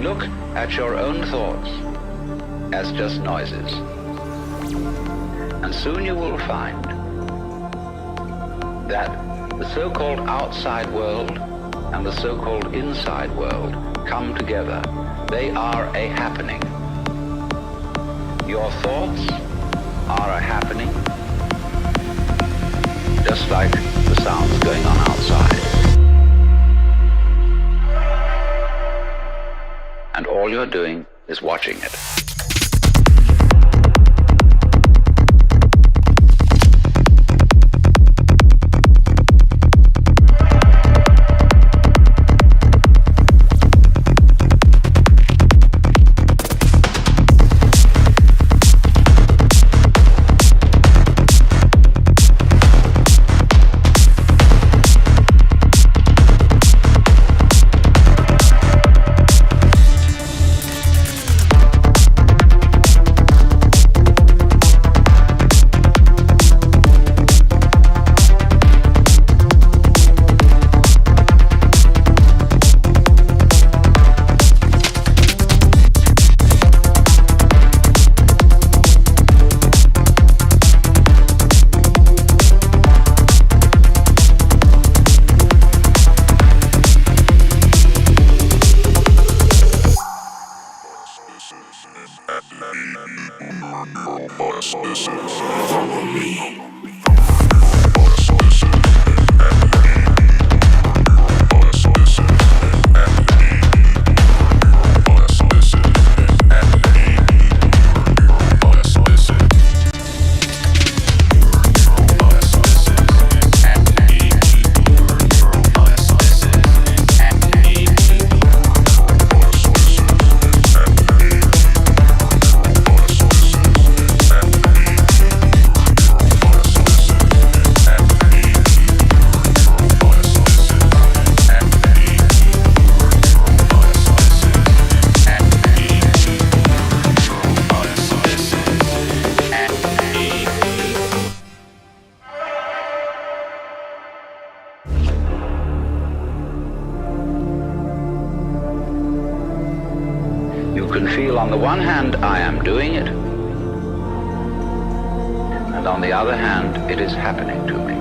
Look at your own thoughts as just noises, and soon you will find that the so-called outside world and the so-called inside world come together. They are a happening. Your thoughts are a happening, just like the sounds going on outside. And all you're doing is watching it. On the one hand, I am doing it, and on the other hand, it is happening to me.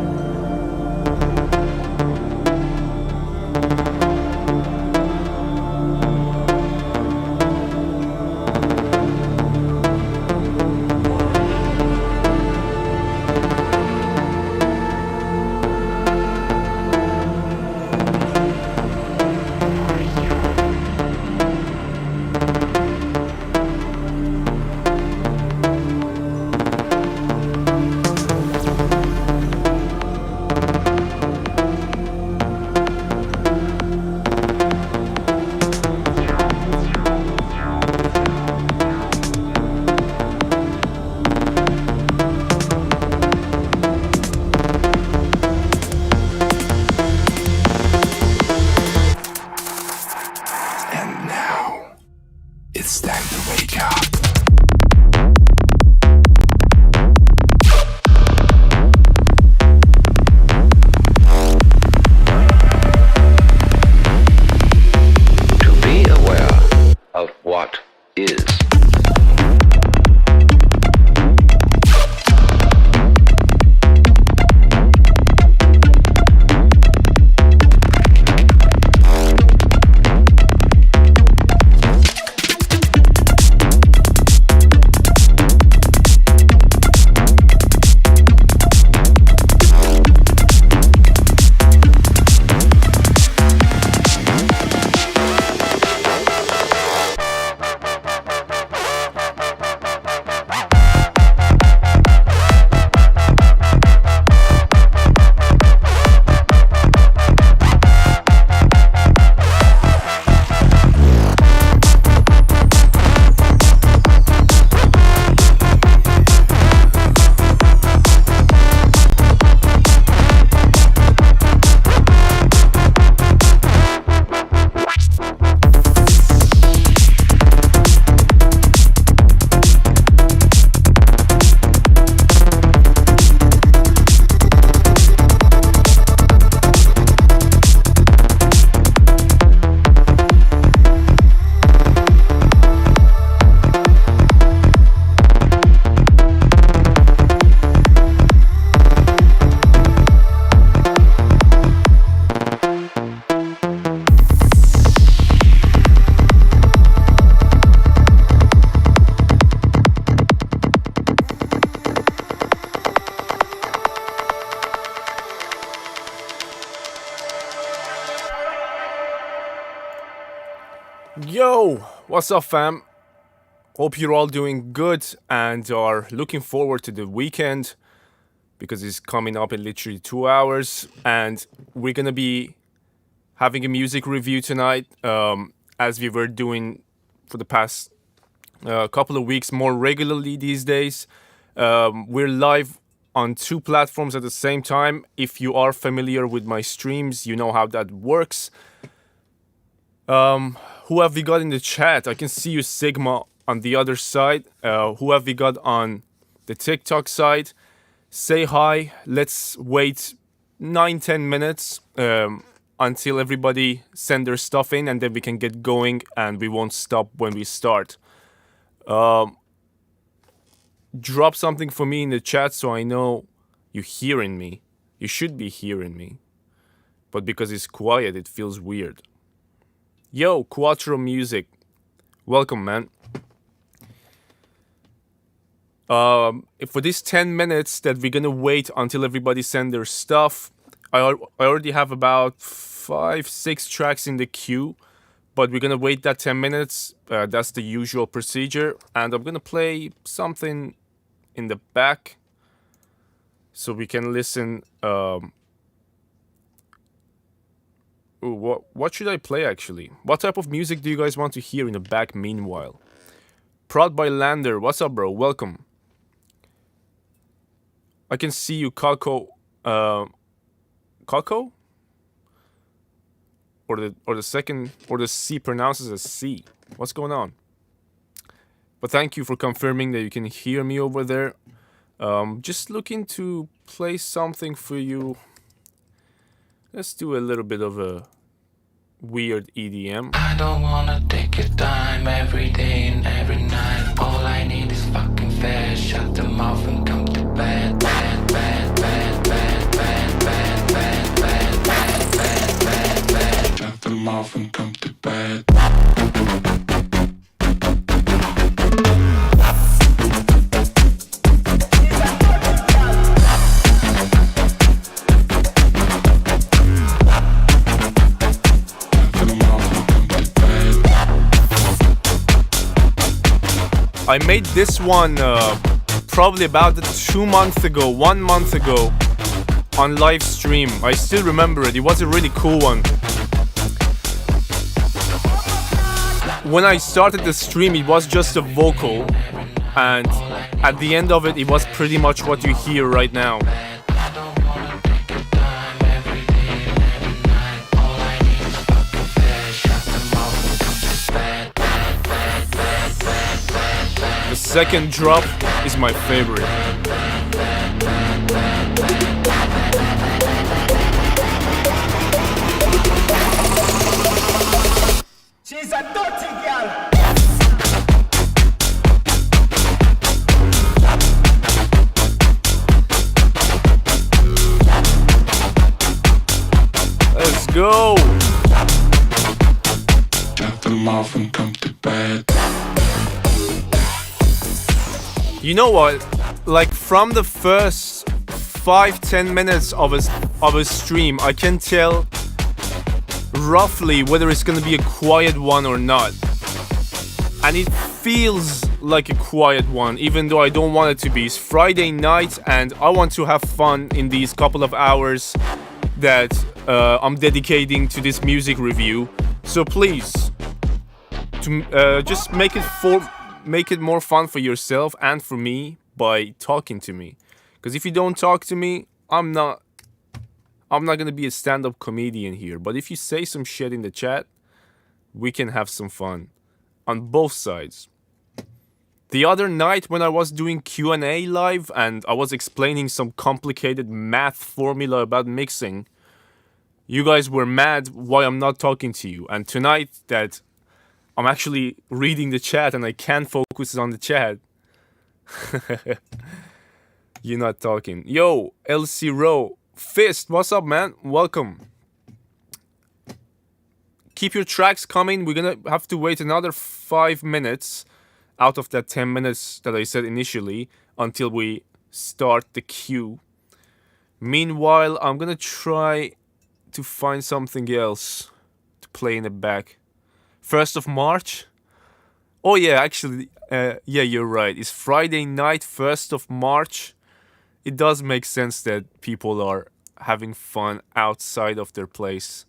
Yo, what's up, fam? Hope you're all doing good and are looking forward to the weekend because it's coming up in literally 2 hours. And we're gonna be having a music review tonight, as we were doing for the past couple of weeks more regularly these days. We're live on two platforms at the same time. If you are familiar with my streams, you know how that works. Who have we got in the chat? I can see you, Sigma, on the other side. Who have we got on the TikTok side? Say hi. Let's wait 9-10 minutes until everybody send their stuff in, and then we can get going, and we won't stop when we start. Drop something for me in the chat so I know you're hearing me. You should be hearing me. But because it's quiet, it feels weird. Yo, Quattro Music. Welcome, man. For these 10 minutes that we're gonna wait until everybody send their stuff, I already have about 5-6 tracks in the queue, but we're gonna wait that 10 minutes. That's the usual procedure, and I'm gonna play something in the back so we can listen. What should I play, actually? What type of music do you guys want to hear in the back meanwhile? Proud by Lander. What's up, bro? Welcome. I can see you, Kako. Kako? Or the second, or the C pronounces as C. What's going on? But thank you for confirming that you can hear me over there. Just looking to play something for you. Let's do a little bit of a weird EDM. I don't wanna take your time every day and every night. All I need is fucking fair. Shut them off and come to bed. Bed, bed, bed, bed, bed, bed, bed, bed, bed, bed, bed, bed. Shut them off and come to bed. I made this one probably about 2 months ago, 1 month ago, on live stream. I still remember it. It was a really cool one. When I started the stream, it was just a vocal, and at the end of it, it was pretty much what you hear right now. The second drop is my favorite. She's a dirty girl. Let's go. Shut them off and come to bed. You know what? Like, from the first 5-10 minutes of a stream, I can tell roughly whether it's gonna be a quiet one or not. And it feels like a quiet one, even though I don't want it to be. It's Friday night, and I want to have fun in these couple of hours that I'm dedicating to this music review. So please, just make it more fun for yourself and for me by talking to me. Because if you don't talk to me, I'm not gonna be a stand-up comedian here. But if you say some shit in the chat, we can have some fun on both sides. The other night when I was doing Q&A live and I was explaining some complicated math formula about mixing, you guys were mad why I'm not talking to you. And tonight that I'm actually reading the chat and I can't focus on the chat, you're not talking. Yo, LC Row. Fist, what's up, man? Welcome. Keep your tracks coming. We're gonna have to wait another 5 minutes out of that 10 minutes that I said initially until we start the queue. Meanwhile, I'm gonna try to find something else to play in the back. 1st of March. Oh yeah, actually, yeah, you're right. It's Friday night, 1st of March. It does make sense that people are having fun outside of their place.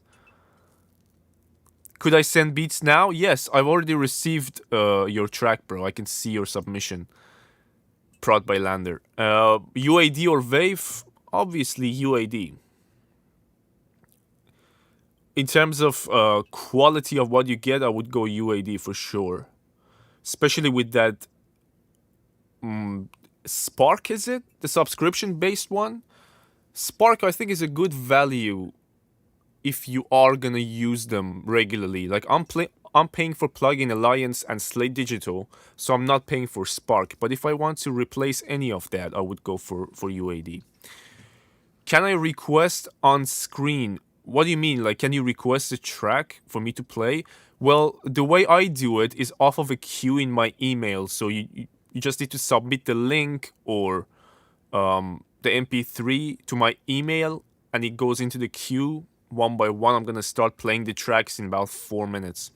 Could I send beats now? Yes, I've already received your track, bro. I can see your submission. Prod by Lander. UAD or Wave? Obviously UAD. In terms of quality of what you get, I would go UAD for sure. Especially with that Spark, is it? The subscription-based one? Spark, I think, is a good value if you are gonna use them regularly. Like, I'm paying for Plugin Alliance and Slate Digital, so I'm not paying for Spark. But if I want to replace any of that, I would go for UAD. Can I request on screen? What do you mean? Like, can you request a track for me to play? Well, the way I do it is off of a queue in my email. So you just need to submit the link or the MP3 to my email, and it goes into the queue one by one. I'm gonna start playing the tracks in about 4 minutes.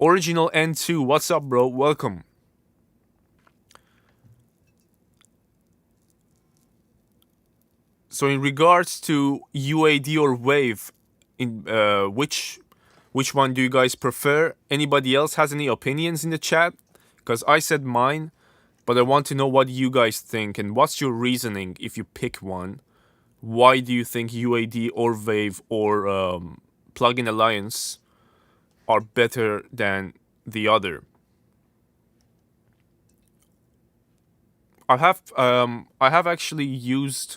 Original N2, what's up, bro? Welcome. So in regards to UAD or Wave, in which one do you guys prefer? Anybody else has any opinions in the chat? Because I said mine, but I want to know what you guys think and what's your reasoning if you pick one. Why do you think UAD or Wave or Plugin Alliance are better than the other? I have actually used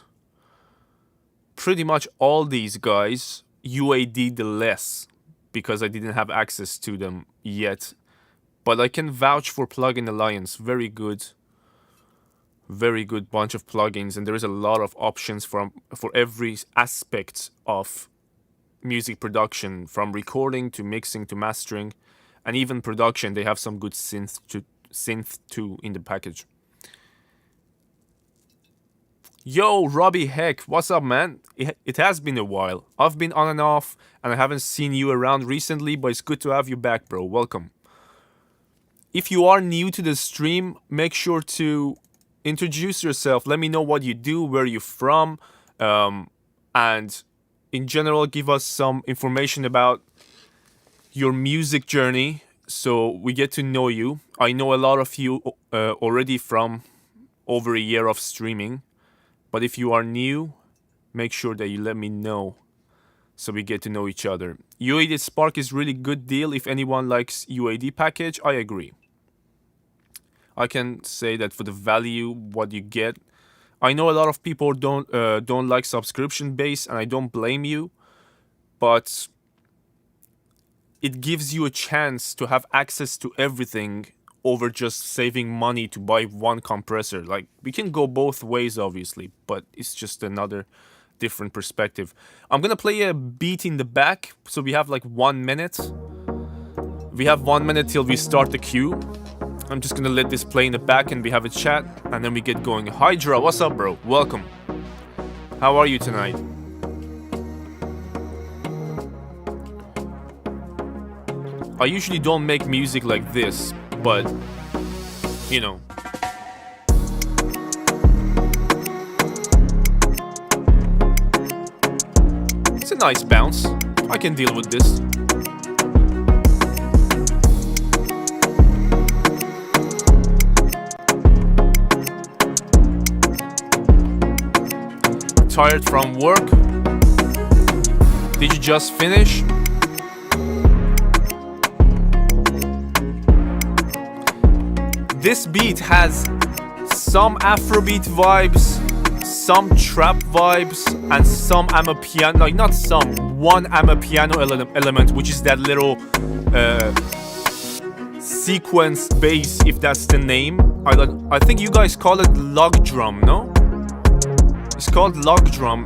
pretty much all these guys. UAD the less, because I didn't have access to them yet. But I can vouch for Plugin Alliance. Very good bunch of plugins, and there is a lot of options for every aspect of music production, from recording to mixing to mastering, and even production. They have some good synth too in the package. Yo, Robbie Heck, what's up, man? It has been a while. I've been on and off, and I haven't seen you around recently, but it's good to have you back, bro. Welcome. If you are new to the stream, make sure to introduce yourself. Let me know what you do, where you're from, and in general, give us some information about your music journey so we get to know you. I know a lot of you already from over a year of streaming. But if you are new, make sure that you let me know so we get to know each other. UAD Spark is really good deal if anyone likes UAD package. I agree. I can say that for the value, what you get. I know a lot of people don't like subscription based, and I don't blame you. But it gives you a chance to have access to everything over just saving money to buy one compressor. Like, we can go both ways, obviously, but it's just another different perspective. I'm gonna play a beat in the back, so we have like 1 minute. We have 1 minute till we start the queue. I'm just gonna let this play in the back and we have a chat, and then we get going. Hydra, what's up, bro? Welcome. How are you tonight? I usually don't make music like this, but, you know. It's a nice bounce. I can deal with this. Tired from work? Did you just finish? This beat has some Afrobeat vibes, some trap vibes, and some amapiano, like not some, one amapiano element, which is that little sequence bass, if that's the name. I think you guys call it log drum, no? It's called log drum.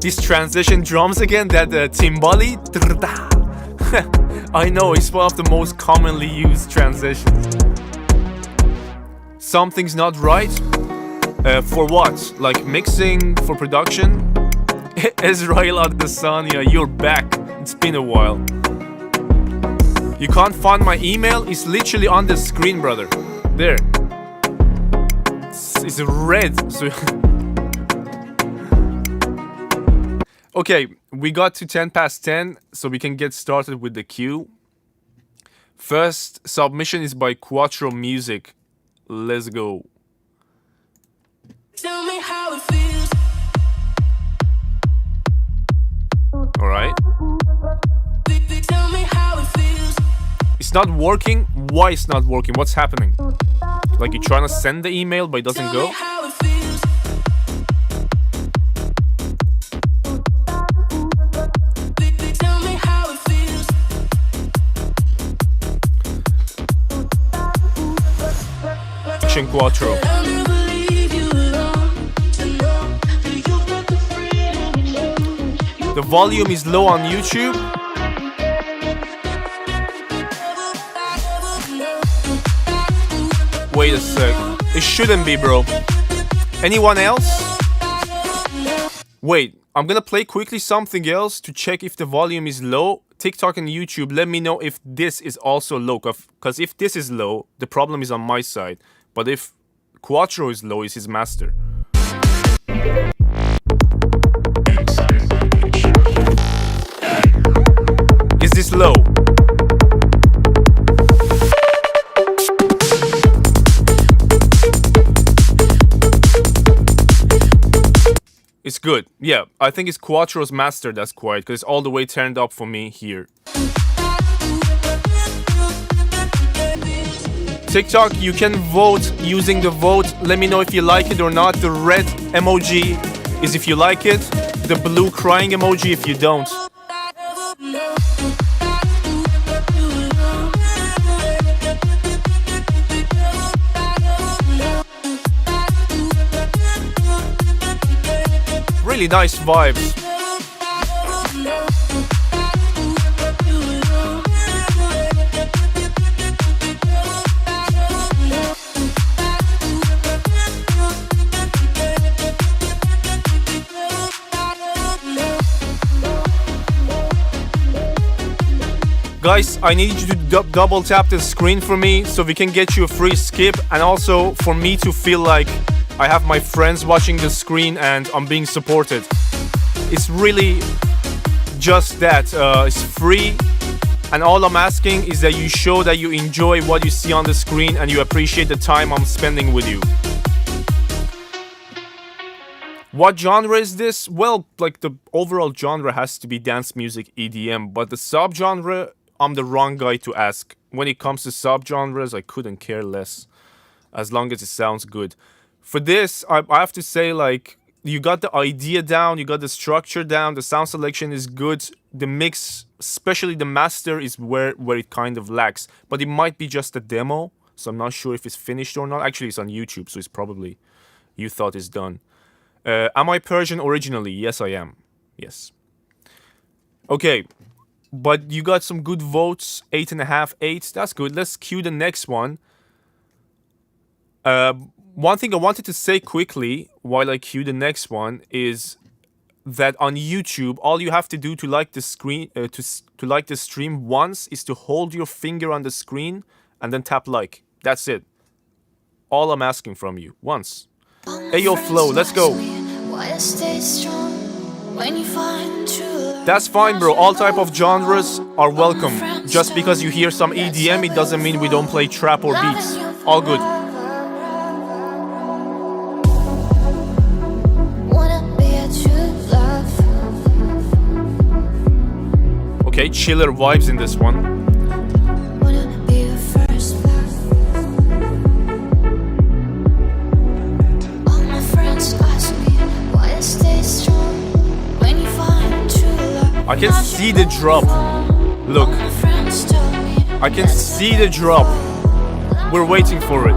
These transition drums again, that timbali. I know, it's one of the most commonly used transitions. Something's not right? For what? Like mixing, for production? Israel Adesanya, you're back. It's been a while. You can't find my email? It's literally on the screen, brother. There. It's red. So okay, we got to 10 past 10, so we can get started with the queue. First submission is by Quattro Music. Let's go. Tell me how it feels. All right. Tell me how it feels. It's not working. Why it's not working? What's happening? Like you're trying to send the email but it doesn't Tell go? me how it feels. Tell me how it feels. Action Quattro. I'll never leave you alone. To know that you've got the freedom. The volume is low on YouTube. Wait a sec. It shouldn't be, bro. Anyone else? Wait, I'm gonna play quickly something else to check if the volume is low. TikTok and YouTube, let me know if this is also low. Because if this is low, the problem is on my side. But if Quattro is low, it's his master. Is this low? It's good. Yeah, I think it's Quattro's master that's quiet, because it's all the way turned up for me here. TikTok, you can vote using the vote. Let me know if you like it or not. The red emoji is if you like it. The blue crying emoji if you don't. Really nice vibes. Guys, I need you to double tap the screen for me so we can get you a free skip, and also for me to feel like I have my friends watching the screen and I'm being supported. It's really just that. It's free, and all I'm asking is that you show that you enjoy what you see on the screen and you appreciate the time I'm spending with you. What genre is this? Well, like the overall genre has to be dance music, EDM, but the subgenre, I'm the wrong guy to ask. When it comes to subgenres, I couldn't care less, as long as it sounds good. For this, I have to say, like, you got the idea down, you got the structure down, the sound selection is good, the mix, especially the master, is where it kind of lacks. But it might be just a demo, so I'm not sure if it's finished or not. Actually, it's on YouTube, so it's probably, you thought it's done. Am I Persian originally? Yes, I am. Yes. Okay, but you got some good votes, 8.5, 8. That's good. Let's cue the next one. One thing I wanted to say quickly while I cue the next one is that on YouTube, all you have to do to like the screen, to like the stream once, is to hold your finger on the screen and then tap like. That's it. All I'm asking from you. Once. Ayo Flow, let's go. That's fine, bro. All type of genres are welcome. Just because you hear some EDM, it doesn't mean we don't play trap or beats. All good. Okay, chiller vibes in this one. I can see the drop. Look. I can see the drop. We're waiting for it.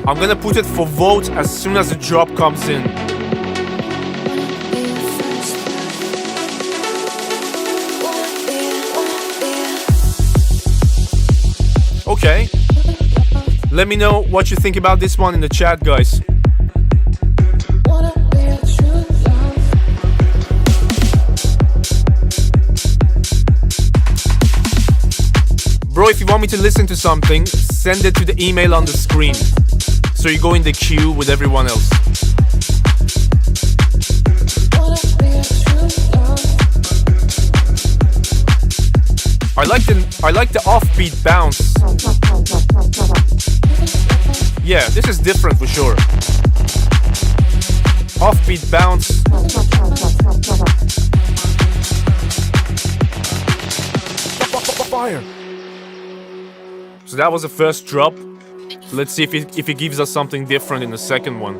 I'm gonna put it for vote as soon as the drop comes in. Okay. Let me know what you think about this one in the chat, guys. Wanna be a true love. Bro, if you want me to listen to something, send it to the email on the screen, so you go in the queue with everyone else. Wanna be a true love. I like the offbeat bounce. Yeah, this is different for sure. Offbeat bounce. Fire. So that was the first drop. Let's see if it gives us something different in the second one.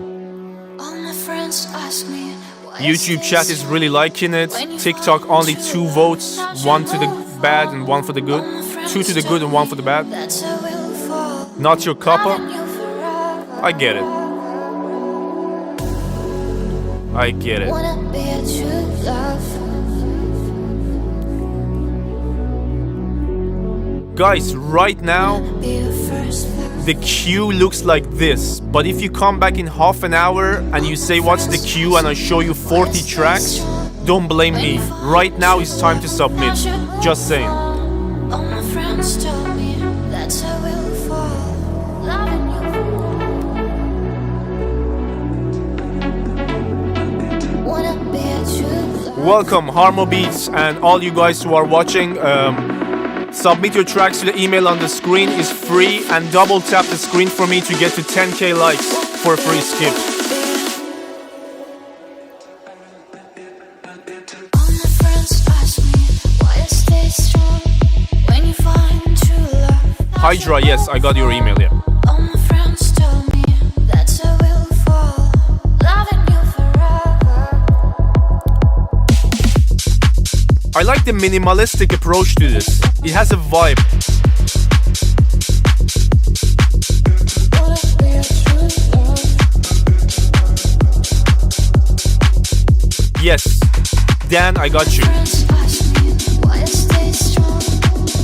All my friends ask me why I YouTube stay chat is so really liking it. TikTok only 2 votes, 1 to the bad and 1 for the good. 2 to the good and 1 for the bad. that's how we'll fall. Not your cuppa. Loving you forever. I get it. I get it. Wanna be a true love. Guys, right now Be a first love. the queue looks like this, but if you come back in half an hour and you say what's the queue and I show you 40 tracks, don't blame me. Right now it's time to submit. Just saying. All my friends tell me that's how we'll fall. Loving you. Wanna be a true love. Welcome Harmo Beats and all you guys who are watching. Submit your tracks to the email on the screen. Is free, and double tap the screen for me to get to 10k likes for a free skip. All my friends ask me why I stay strong when you find true love. Hydra, yes, I got your email, yeah. All my friends tell me that's how we'll fall. Loving you forever. I like the minimalistic approach to this. It has a vibe. Wanna be a true love. Yes, Dan, I got you. Friends ask me why I stay strong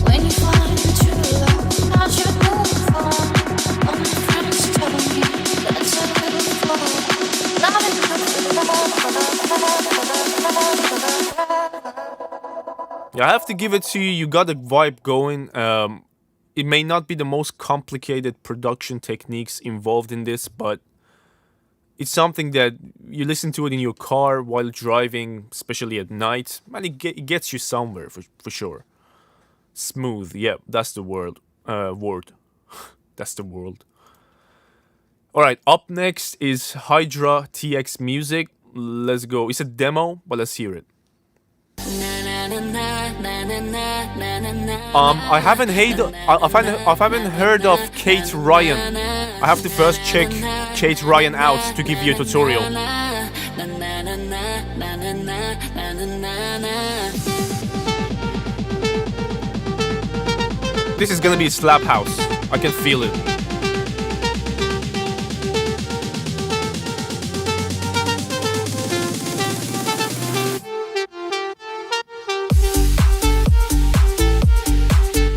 when you find true love. Not your new phone. All my friends tell me that's how we'll fall. Loving you forever. Yeah, I have to give it to you. You got a vibe going. It may not be the most complicated production techniques involved in this, but it's something that you listen to it in your car while driving, especially at night, and it gets you somewhere for sure. Smooth, yeah, that's the word. That's the word. Alright, up next is Hydra TX Music. Let's go. It's a demo, but let's hear it. I haven't heard of Kate Ryan. I have to first check Kate Ryan out to give you a tutorial. This is gonna be a slap house. I can feel it.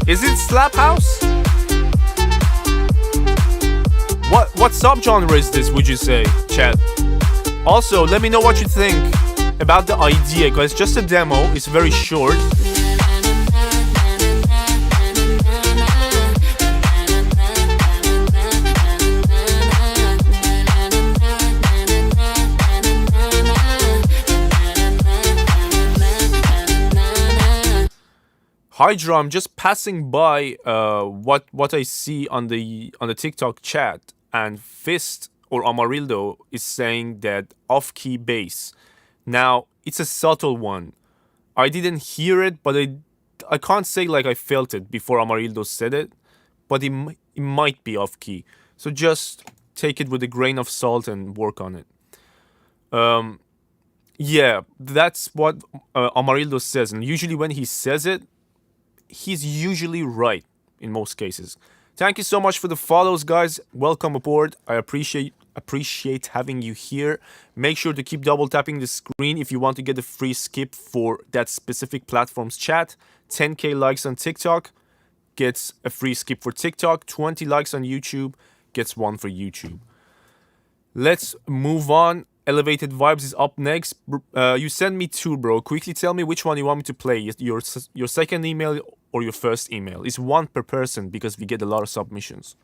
Is it slap house? What subgenre is this, would you say, chat? Also, let me know what you think about the idea, because it's just a demo, it's very short. Hydra, I'm just passing by what I see on the TikTok chat, and Fist or Amarildo is saying that off-key bass. Now, it's a subtle one. I didn't hear it, but I can't say like I felt it before Amarildo said it, but it might be off-key. So just take it with a grain of salt and work on it. Yeah, that's what Amarildo says, and usually when he says it, he's usually right in most cases. Thank you so much for the follows, guys. Welcome aboard. I appreciate having you here. Make sure to keep double tapping the screen if you want to get a free skip for that specific platform's chat. 10k likes on TikTok. gets a free skip for TikTok. 20 likes on YouTube gets one for YouTube. Let's move on. Elevated Vibes is up next. You sent me two, bro. Quickly tell me which one you want me to play. Your second email or your first email. It's one per person because we get a lot of submissions.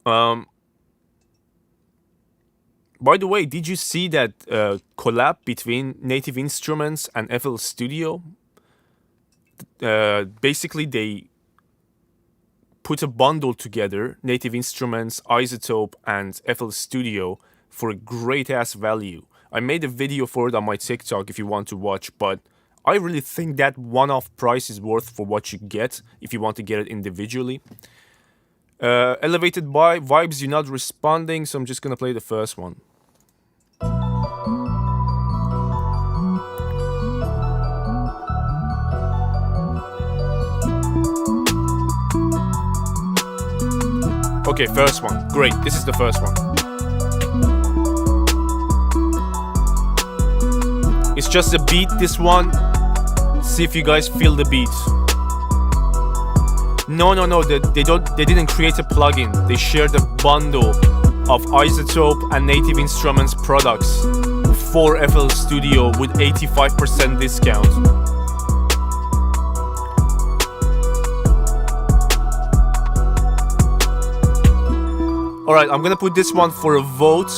By the way, did you see that collab between Native Instruments and FL Studio? Basically, they put a bundle together, Native Instruments, Isotope, and FL Studio, for a great-ass value. I made a video for it on my TikTok if you want to watch, but I really think that one-off price is worth for what you get if you want to get it individually. Elevated by Vibes, you're not responding, so I'm just gonna play the first one. Okay, first one. Great, this is the first one. It's just a beat, this one. See if you guys feel the beat. No, they didn't create a plugin. They shared a bundle of Isotope and Native Instruments products for FL Studio with 85% discount. Alright, I'm gonna put this one for a vote.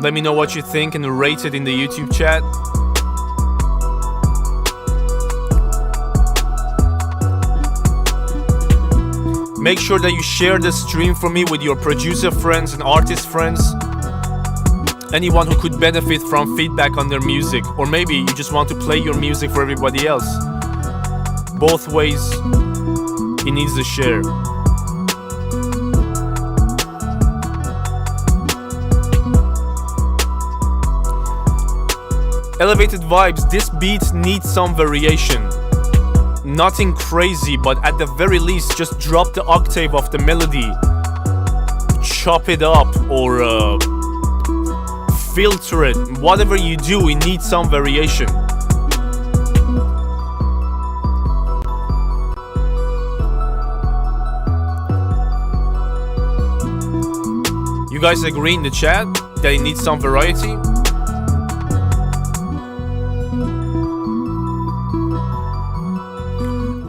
Let me know what you think and rate it in the YouTube chat. Make sure that you share the stream for me with your producer friends and artist friends. Anyone who could benefit from feedback on their music. Or maybe you just want to play your music for everybody else. Both ways, it needs a share. Elevated Vibes, this beat needs some variation. Nothing crazy, but at the very least, just drop the octave of the melody. Chop it up or filter it. Whatever you do, it needs some variation. You guys agree in the chat that it needs some variety?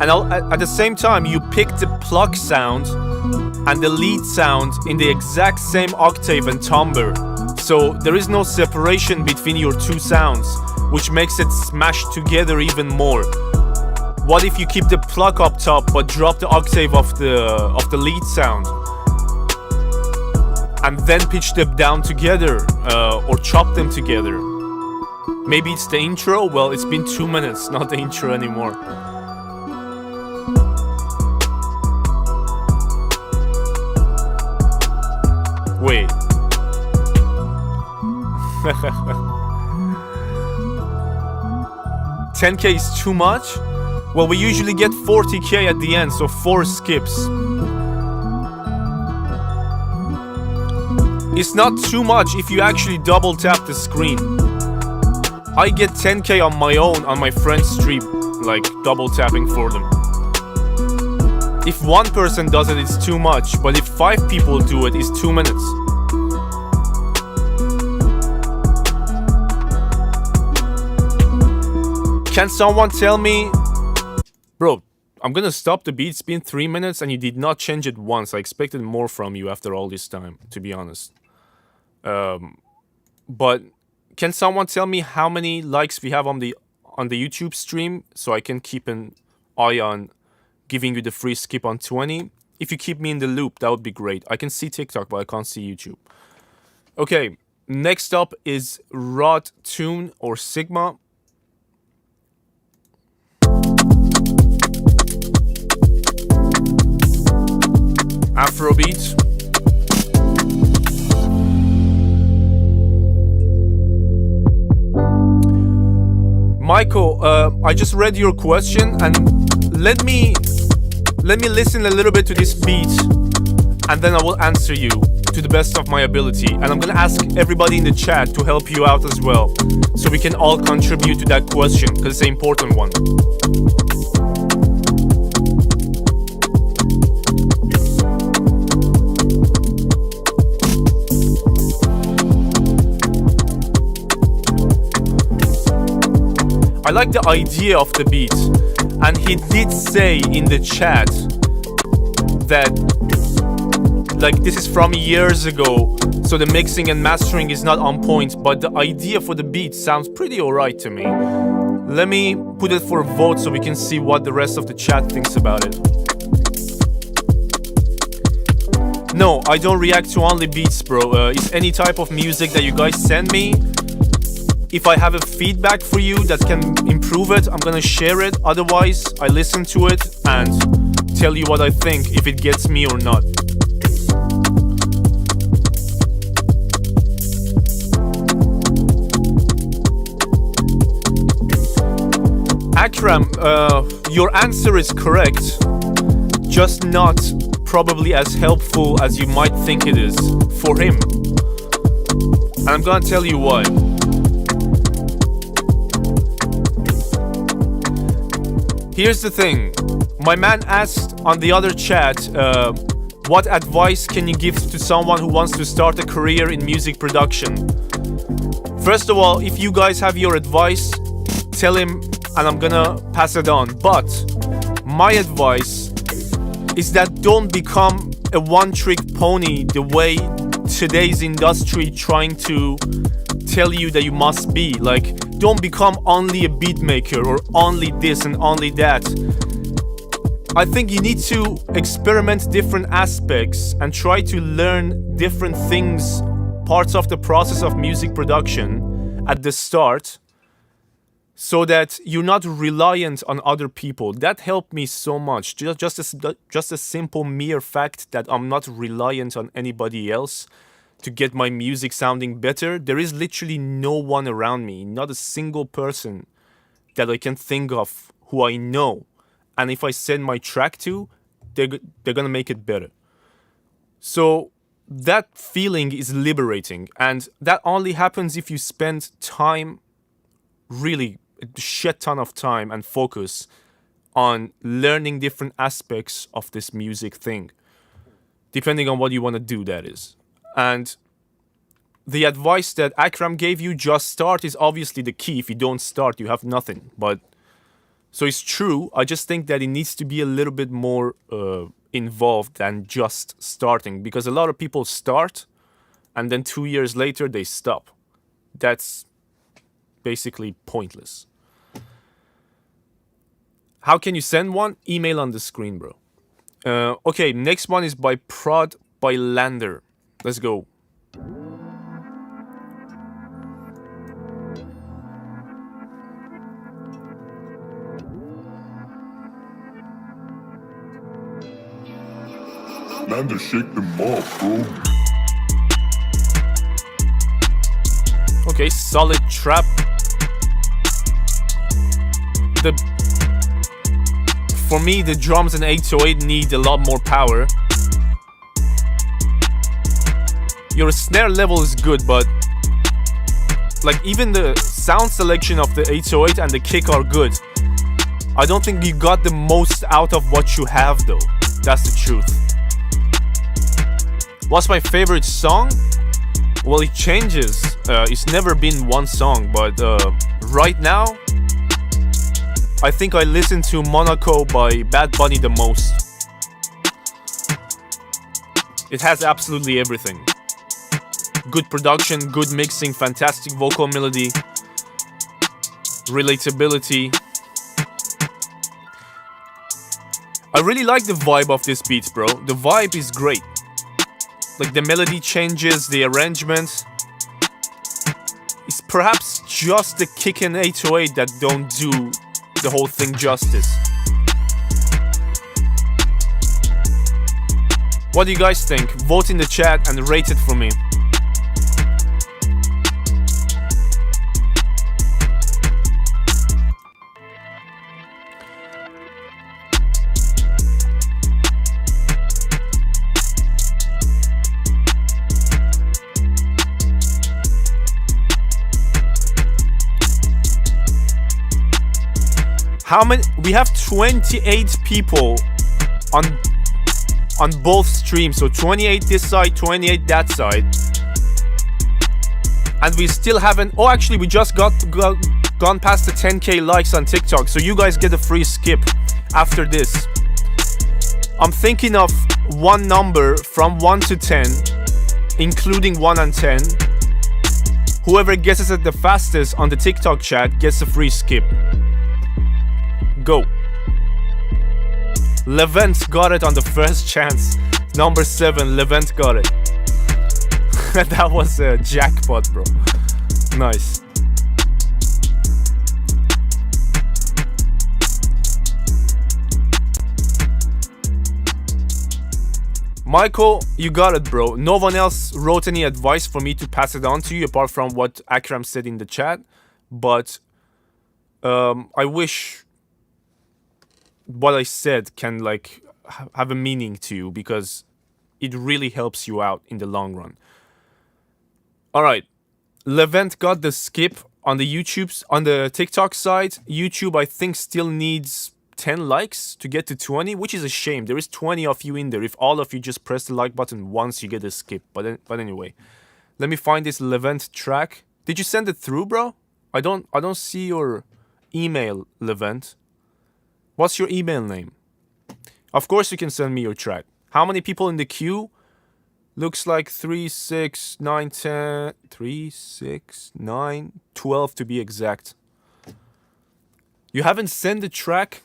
And at the same time, you pick the pluck sound and the lead sound in the exact same octave and timbre. So there is no separation between your two sounds, which makes it smash together even more. What if you keep the pluck up top but drop the octave of the lead sound? And then pitch them down together or chop them together. Maybe it's the intro? Well, it's been 2 minutes, not the intro anymore. Wait. 10k is too much? Well, we usually get 40k at the end, so 4 skips. It's not too much if you actually double tap the screen. I get 10k on my own on my friend's stream, like double tapping for them. If one person does it, it's too much, but if 5 people do it, it's 2 minutes. Can someone tell me... Bro, I'm gonna stop the beat. It's been 3 minutes and you did not change it once. I expected more from you after all this time, to be honest. But can someone tell me how many likes we have on the YouTube stream so I can keep an eye on giving you the free skip on 20? If you keep me in the loop, that would be great. I can see TikTok, but I can't see YouTube. Okay, next up is Rod Tune or Sigma. Afrobeat. Michael, I just read your question and let me listen a little bit to this beat and then I will answer you. to the best of my ability, and I'm gonna ask everybody in the chat to help you out as well, so we can all contribute to that question, because it's an important one. I like the idea of the beat, and he did say in the chat that, like, this is from years ago, so the mixing and mastering is not on point, but the idea for the beat sounds pretty alright to me. Let me put it for a vote so we can see what the rest of the chat thinks about it. No, I don't react to only beats, bro. It's any type of music that you guys send me. If I have a feedback for you that can improve it, I'm gonna share it. Otherwise, I listen to it and tell you what I think, if it gets me or not. Akram, your answer is correct, just not probably as helpful as you might think it is for him. And I'm gonna tell you why. Here's the thing. My man asked on the other chat, what advice can you give to someone who wants to start a career in music production? First of all, if you guys have your advice, tell him and I'm gonna pass it on. But my advice is that don't become a one-trick pony the way today's industry trying to tell you that you must be. Like, don't become only a beat maker or only this and only that. I think you need to experiment different aspects and try to learn different things, parts of the process of music production at the start, so that you're not reliant on other people. That helped me so much. Just a simple mere fact that I'm not reliant on anybody else to get my music sounding better. There is literally no one around me, not a single person that I can think of who I know. And if I send my track to, they're gonna make it better. So that feeling is liberating. And that only happens if you spend time, really a shit ton of time and focus on learning different aspects of this music thing. Depending on what you want to do, that is. And the advice that Akram gave you, just start, is obviously the key. If you don't start, you have nothing. But so it's true. I just think that it needs to be a little bit more involved than just starting, because a lot of people start and then 2 years later they stop. That's basically pointless. How can you send one? Email on the screen, bro. Okay, next one is by Prod by Lander. Let's go. Lander, shake them off, bro. Okay, solid trap. For me, the drums in 808 need a lot more power. Your snare level is good, but like even the sound selection of the 808 and the kick are good. I don't think you got the most out of what you have, though. That's the truth. What's my favorite song? Well, it changes. It's never been one song, but right now, I think I listen to Monaco by Bad Bunny the most. It has absolutely everything. Good production, good mixing, fantastic vocal melody, relatability. I really like the vibe of this beat, bro. The vibe is great. Like the melody changes, the arrangement. It's perhaps just the kick and 808 that don't do the whole thing justice. What do you guys think? Vote in the chat and rate it for me. How many? We have 28 people on both streams. So 28 this side, 28 that side. And we still haven't... Oh, actually, we just gone past the 10k likes on TikTok. So you guys get a free skip after this. I'm thinking of one number from 1 to 10, including 1 and 10. Whoever guesses it the fastest on the TikTok chat gets a free skip. Go. Levent got it on the first chance. Number 7, Levent got it. That was a jackpot, bro. Nice. Michael, you got it, bro. No one else wrote any advice for me to pass it on to you apart from what Akram said in the chat. But I wish what I said can like have a meaning to you, because it really helps you out in the long run. All right, Levent got the skip on the TikTok side. YouTube, I think, still needs 10 likes to get to 20, which is a shame. There is 20 of you in there. If all of you just press the like button once, you get a skip. But anyway, let me find this Levent track. Did you send it through, bro? I don't see your email, Levent. What's your email name? Of course you can send me your track. How many people in the queue? Looks like 3, 6, 9, 10... 3, 6, 9, 12 to be exact. You haven't sent the track?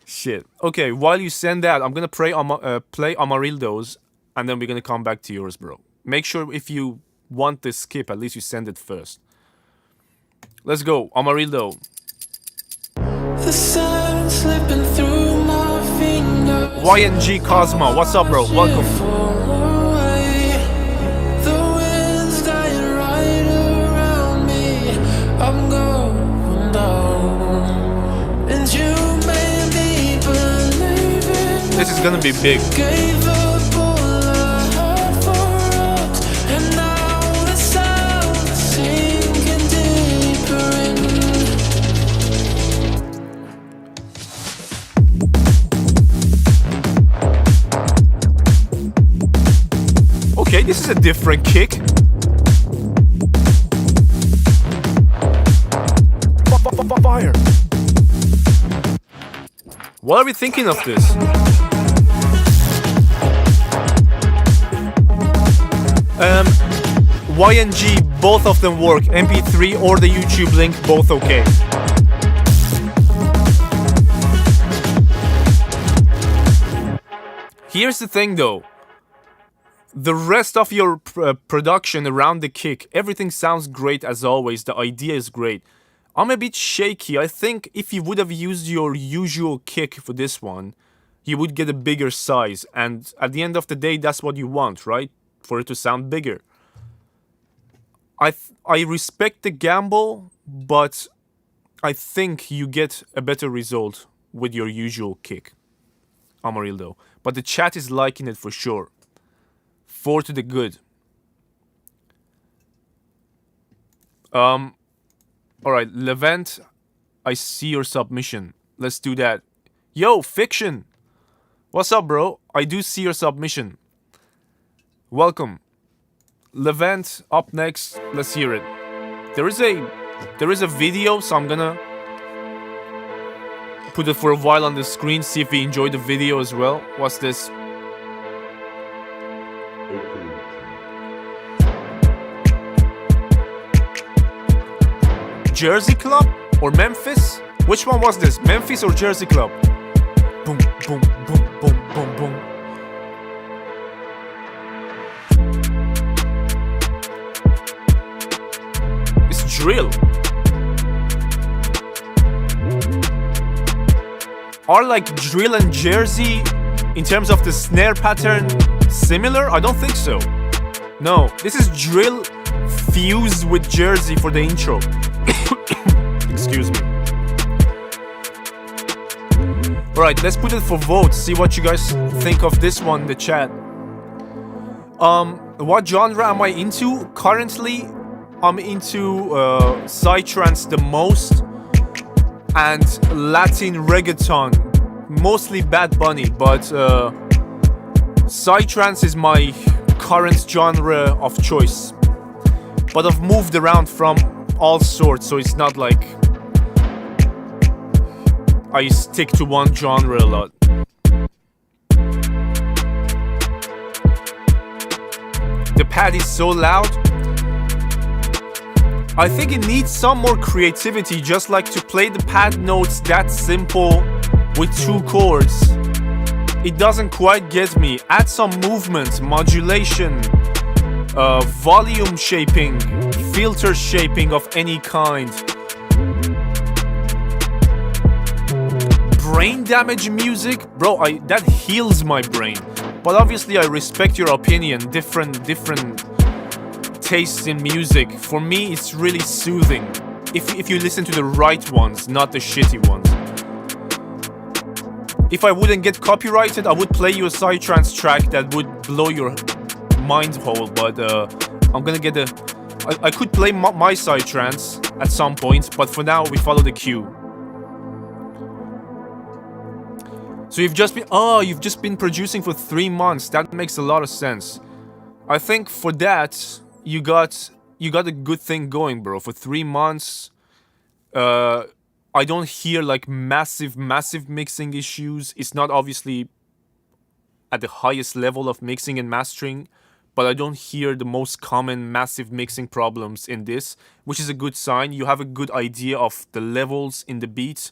Shit. Okay, while you send that, I'm gonna play Amarildo's, and then we're gonna come back to yours, bro. Make sure if you want the skip, at least you send it first. Let's go, Amarildo. The sun slipping through my fingers. YNG Cosmo, what's up, bro? Welcome. The wind's dying right around me. I'm going down, and you made me believe it. This is gonna be big. Gave up all I had for us, and now the sound's sinking deeper in. Okay, this is a different kick. Fire. What are we thinking of this? YNG, both of them work. MP3 or the YouTube link, both okay. Here's the thing though. The rest of your production around the kick, everything sounds great as always. The idea is great. I'm a bit shaky. I think if you would have used your usual kick for this one, you would get a bigger size. And at the end of the day, that's what you want, right? For it to sound bigger. I respect the gamble, but I think you get a better result with your usual kick, Amarildo. But the chat is liking it for sure. 4 to the good. Alright, Levent, I see your submission. Let's do that. Yo, Fiction! What's up, bro? I do see your submission. Welcome. Levent, up next. Let's hear it. There is a video, so I'm gonna put it for a while on the screen, see if we enjoy the video as well. What's this? Jersey Club or Memphis? Which one was this? Memphis or Jersey Club? Boom, boom, boom, boom, boom, boom. It's drill. Are like drill and Jersey in terms of the snare pattern similar? I don't think so. No, this is drill fused with Jersey for the intro. Excuse me. Alright, let's put it for vote. See what you guys think of this one in the chat. What genre am I into? Currently, I'm into psytrance the most. and Latin reggaeton, mostly Bad Bunny, but psytrance is my current genre of choice. But I've moved around from all sorts, so it's not like I stick to one genre a lot. The pad is so loud. I think it needs some more creativity, just like to play the pad notes that simple with 2 chords. It doesn't quite get me. Add some movement, modulation, volume shaping, filter shaping of any kind. Brain damage music? Bro, that heals my brain. But obviously I respect your opinion, different tastes in music. For me, it's really soothing. If you listen to the right ones, not the shitty ones. If I wouldn't get copyrighted, I would play you a psytrance track that would blow your mind hole. But I'm gonna get I could play my psytrance at some point, but for now we follow the cue. So you've just been producing for 3 months. That makes a lot of sense. I think for that you got a good thing going, bro. For 3 months, I don't hear like massive mixing issues. It's not obviously at the highest level of mixing and mastering, but I don't hear the most common massive mixing problems in this, which is a good sign. You have a good idea of the levels in the beat,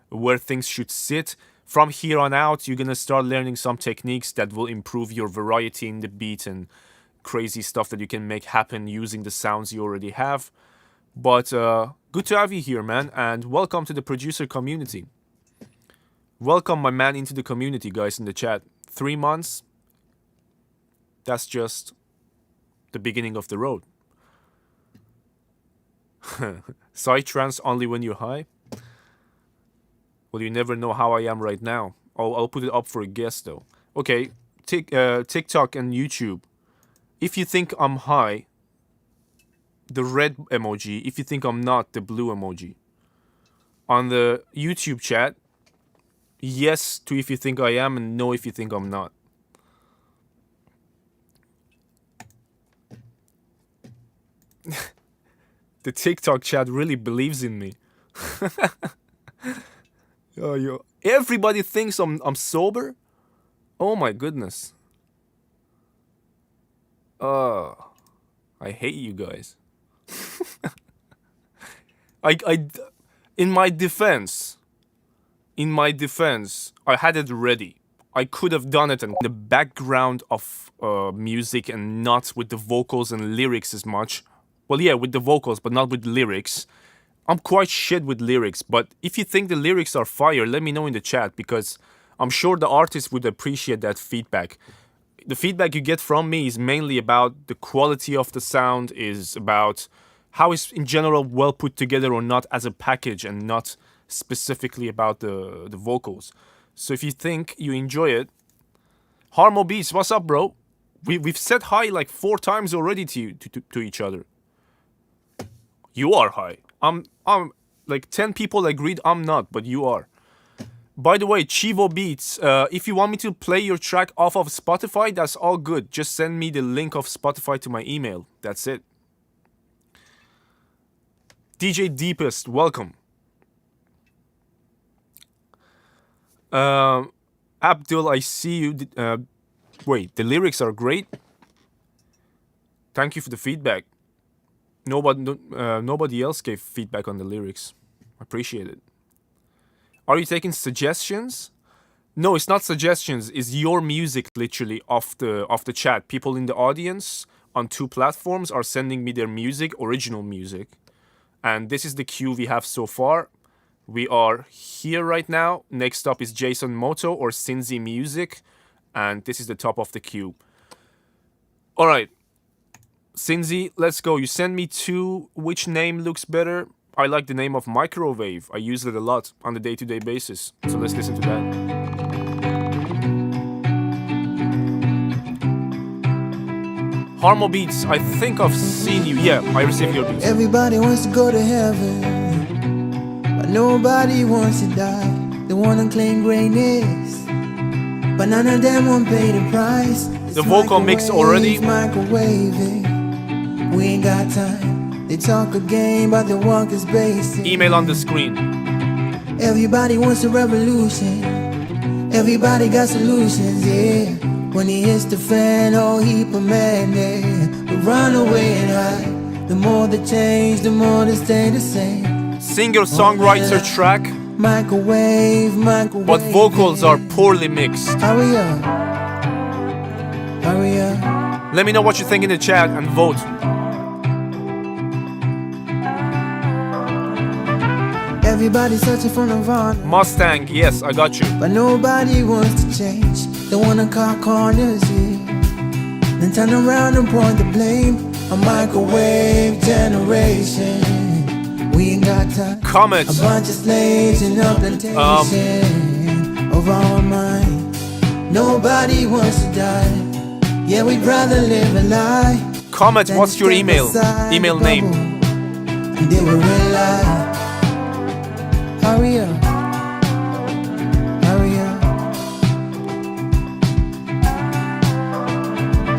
where things should sit. From here on out, you're gonna start learning some techniques that will improve your variety in the beat and crazy stuff that you can make happen using the sounds you already have. But good to have you here, man, and welcome to the producer community. Welcome my man into the community, guys, in the chat. 3 months, that's just the beginning of the road. Psytrance only when you're high? Well, you never know how I am right now. I'll put it up for a guess, though. Okay, TikTok and YouTube. If you think I'm high, the red emoji. If you think I'm not, the blue emoji. On the YouTube chat, yes to if you think I am, and no if you think I'm not. The TikTok chat really believes in me. Everybody thinks I'm sober? Oh my goodness. I hate you guys. In my defense, I had it ready. I could have done it in the background of music and not with the vocals and lyrics as much. Well, yeah, with the vocals, but not with lyrics. I'm quite shit with lyrics, but if you think the lyrics are fire, let me know in the chat, because I'm sure the artist would appreciate that feedback. The feedback you get from me is mainly about the quality of the sound, is about how it's in general well put together or not as a package, and not specifically about the vocals. So if you think you enjoy it, Harmo Beats, what's up, bro? We've said hi like 4 times already to each other. You are high. I'm like 10 people agreed I'm not, but you are. By the way, Chivo Beats, if you want me to play your track off of Spotify, that's all good. Just send me the link of Spotify to my email. That's it. DJ Deepest, welcome. Abdul, I see you. Wait, the lyrics are great. Thank you for the feedback. Nobody else gave feedback on the lyrics. Appreciate it. Are you taking suggestions? No, it's not suggestions. It's your music, literally, off the chat. People in the audience on 2 platforms are sending me their music, original music. And this is the queue we have so far. We are here right now. Next up is Jason Moto or Cinzy Music. And this is the top of the queue. Alright. Cinzy, let's go. You send me 2. Which name looks better? I like the name of Microwave. I use it a lot on a day-to-day basis. So let's listen to that. Harmo Beats, I think I've seen you. Yeah, I received your beats. Everybody wants to go to heaven, but nobody wants to die. They wanna claim greatness, but none of them won't pay the price. It's The vocal mix already. microwaving. We ain't got time. They talk a game, but the work is basic. Email on the screen. Everybody wants a revolution. Everybody got solutions, yeah. When he hits the fan, oh, heap of madness. We run away and hide. The more they change, the more they stay the same. Singer-songwriter track, Microwave, microwave. but vocals are poorly mixed. Hurry up. Hurry up. Let me know what you think in the chat and vote. Everybody searching for Nirvana, Mustang, yes, I got you. but nobody wants to change. They wanna cut corners, yeah. Then turn around and point the blame. A microwave generation. We ain't got time. A Comments. bunch of slaves in a plantation of our minds. Nobody wants to die. Yeah, we'd rather live a lie. Comments, than what's your step email? aside Email the name. bubble and they will realize. Hurry up. Hurry up.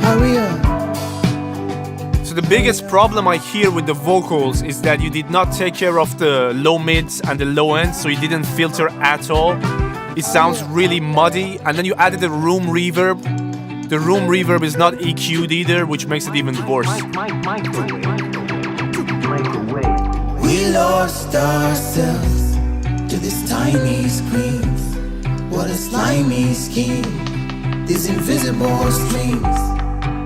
Hurry up. So the biggest problem I hear with the vocals is that you did not take care of the low mids and the low ends, so you didn't filter at all. It sounds really muddy, and then you added the room reverb. The room reverb is not EQ'd either, which makes it even worse. We lost ourselves to these tiny screens. What a slimy scheme. These invisible strings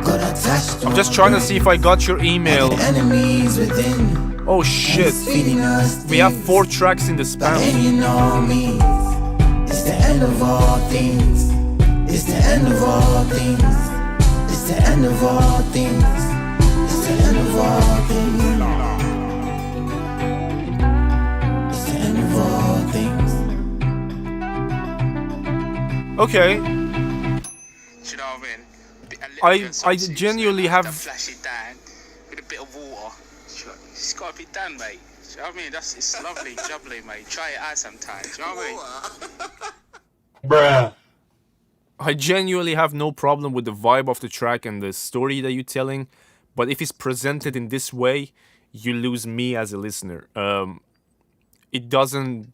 got attached to I'm just trying to see if I got your email. enemies within. Oh shit. Feeding us We have things 4 tracks in the that spam. any no means. It's the end of all things. It's the end of all things. It's the end of all things. It's the end of all things. It's the end of all things. Okay. Do you know what I mean? A little bit of I sausage, genuinely then have. flash it down with a bit of water. It's got to be done, mate. Do you know what I mean? It's lovely, jubbly, mate. Try it out sometime. Do you know what I mean? Bruh. I genuinely have no problem with the vibe of the track and the story that you're telling, but if it's presented in this way, you lose me as a listener. It doesn't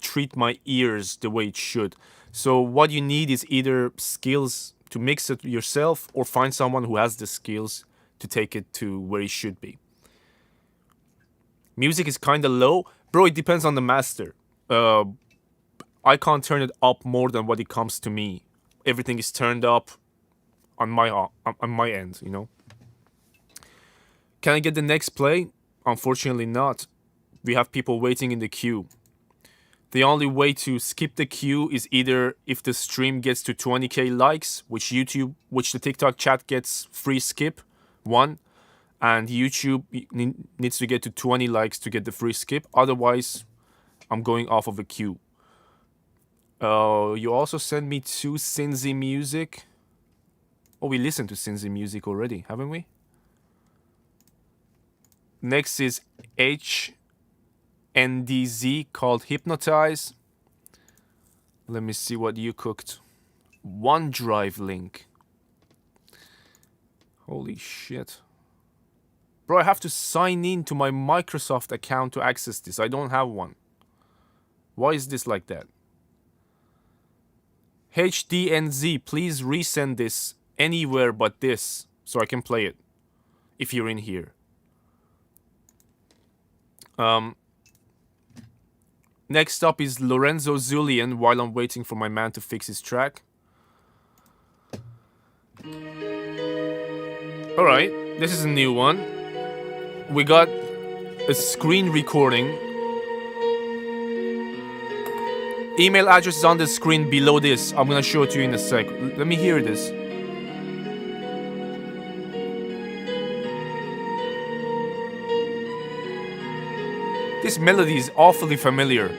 treat my ears the way it should. So what you need is either skills to mix it yourself or find someone who has the skills to take it to where it should be. Music is kind of low. Bro, it depends on the master. I can't turn it up more than what it comes to me. Everything is turned up on my end, you know. Can I get the next play? Unfortunately not. We have people waiting in the queue. The only way to skip the queue is either if the stream gets to 20k likes, which the TikTok chat gets free skip, 1, and YouTube needs to get to 20 likes to get the free skip. Otherwise, I'm going off of the queue. You also sent me 2 Cinzy music. Oh, we listened to Cinzy music already, haven't we? Next is HNDZ called Hypnotize. Let me see what you cooked. OneDrive link. Holy shit. Bro, I have to sign in to my Microsoft account to access this. I don't have one. Why is this like that? HDNZ, please resend this anywhere but this so I can play it if you're in here. Next up is Lorenzo Zulian while I'm waiting for my man to fix his track. Alright, this is a new one. We got a screen recording. Email address is on the screen below this. I'm gonna show it to you in a sec. Let me hear this. This melody is awfully familiar.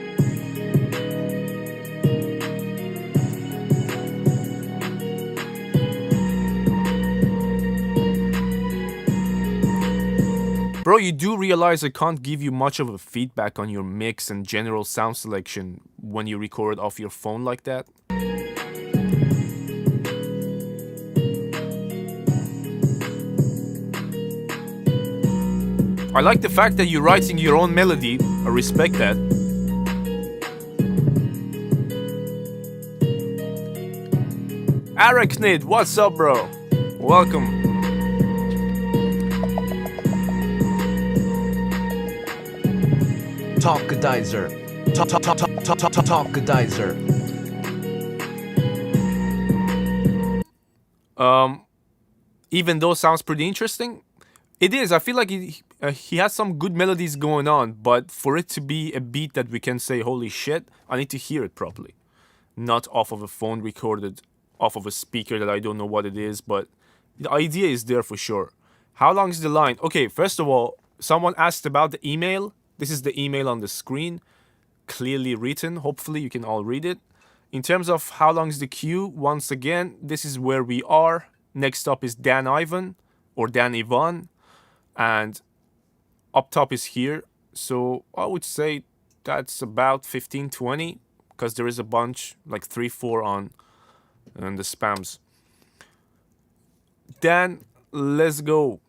Bro, you do realize I can't give you much of a feedback on your mix and general sound selection when you record off your phone like that? I like the fact that you're writing your own melody. I respect that. Arachnid, what's up, bro? Welcome. Talkadizer. Talkadizer. Even though sounds pretty interesting, it is. I feel like he has some good melodies going on, but for it to be a beat that we can say, holy shit, I need to hear it properly. Not off of a phone recorded, off of a speaker that I don't know what it is, but the idea is there for sure. How long is the line? Okay, first of all, someone asked about the email. This is the email on the screen, clearly written. Hopefully you can all read it. In terms of how long is the queue, once again, this is where we are. Next up is Dan Ivan, or Dan Ivan. And up top is here. So I would say that's about 15, 20, because there is a bunch, like 3, 4 on the spams. Dan, let's go.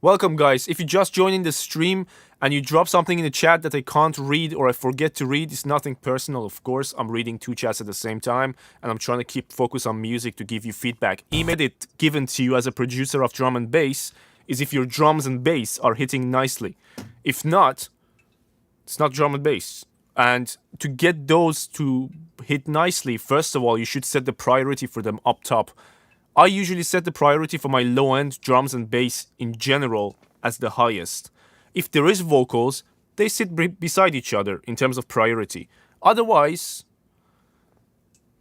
Welcome, guys. If you just joining the stream and you drop something in the chat that I can't read or I forget to read, it's nothing personal, of course. I'm reading 2 chats at the same time and I'm trying to keep focus on music to give you feedback. Email it given to you as a producer of drum and bass is if your drums and bass are hitting nicely. If not, it's not drum and bass. And to get those to hit nicely, first of all, you should set the priority for them up top. I usually set the priority for my low-end drums and bass in general as the highest. If there is vocals, they sit beside each other in terms of priority. Otherwise,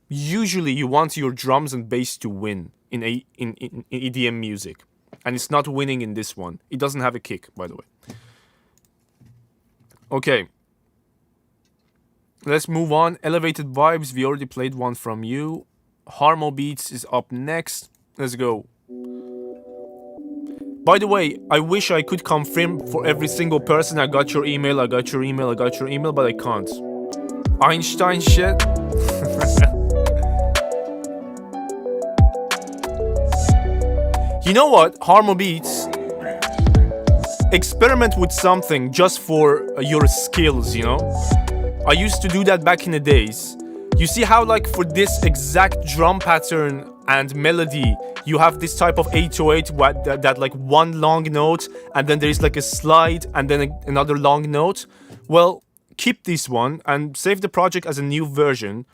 usually you want your drums and bass to win in EDM music. And it's not winning in this one. It doesn't have a kick, by the way. Okay. Let's move on. Elevated Vibes, we already played one from you. Harmo Beats is up next. Let's go. By the way, I wish I could confirm for every single person I got your email, I got your email, I got your email, but I can't. Einstein shit. You know what, Harmo Beats? Experiment with something just for your skills, you know? I used to do that back in the days. You see how, like, for this exact drum pattern and melody, you have this type of 808 that like one long note, and then there is like a slide, and then another long note. Well, keep this one and save the project as a new version.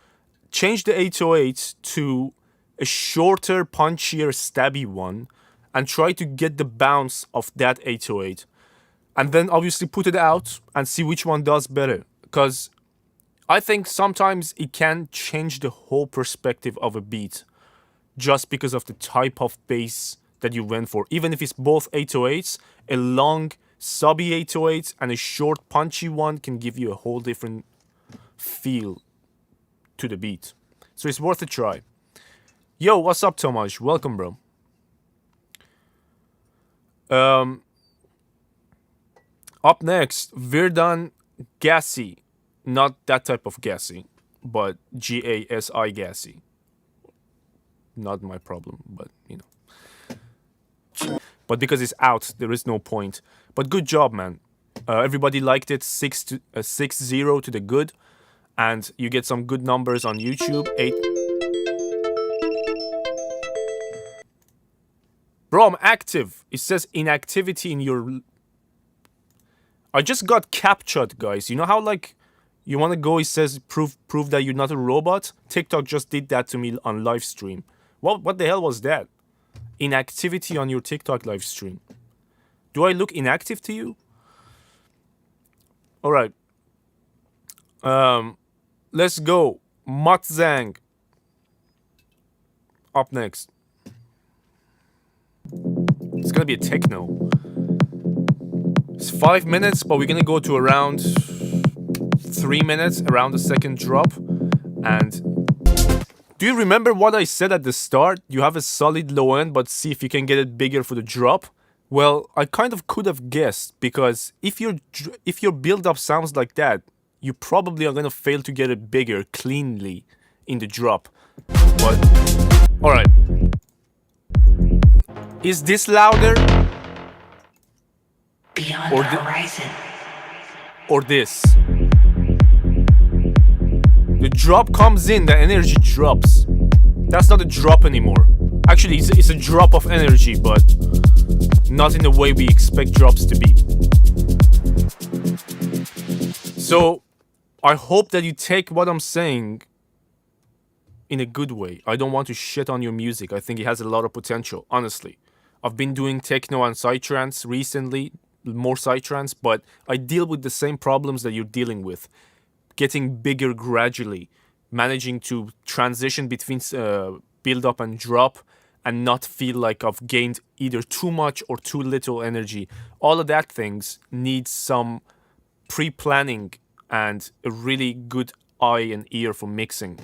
Change the 808 to a shorter, punchier, stabby one, and try to get the bounce of that 808. And then obviously put it out and see which one does better. Because I think sometimes it can change the whole perspective of a beat just because of the type of bass that you went for. Even if it's both 808s, a long subby 808 and a short punchy one can give you a whole different feel to the beat. So it's worth a try. Yo, what's up, Tomasz? Welcome, bro. Up next, Virdan Gassi. Not that type of gassy, but G-A-S-I gassy. Not my problem, but you know. But because it's out, there is no point. But good job, man. Everybody liked it. 6-0 to the good. And you get some good numbers on YouTube. 8. Bro, I'm active. It says inactivity in your... I just got captured, guys. You know how, like, you want to go, it says prove that you're not a robot? TikTok just did that to me on live stream. What the hell was that? Inactivity on your TikTok live stream. Do I look inactive to you? Alright. Let's go. Matzang. Up next. It's gonna be a techno. It's 5 minutes, but we're gonna go to around 3 minutes around the second drop, and Do you remember what I said at the start? You have a solid low end, but see if you can get it bigger for the drop. Well, I kind of could have guessed, because if your build-up sounds like that, you probably are gonna fail to get it bigger cleanly in the drop. But all right, is this louder? Beyond Or the horizon. Or this? The drop comes in, the energy drops. That's not a drop anymore. Actually, it's a drop of energy, but not in the way we expect drops to be. So, I hope that you take what I'm saying in a good way. I don't want to shit on your music. I think it has a lot of potential, honestly. I've been doing techno and psytrance recently, more psytrance, but I deal with the same problems that you're dealing with. Getting bigger gradually, managing to transition between build up and drop, and not feel like I've gained either too much or too little energy. All of that things need some pre-planning and a really good eye and ear for mixing.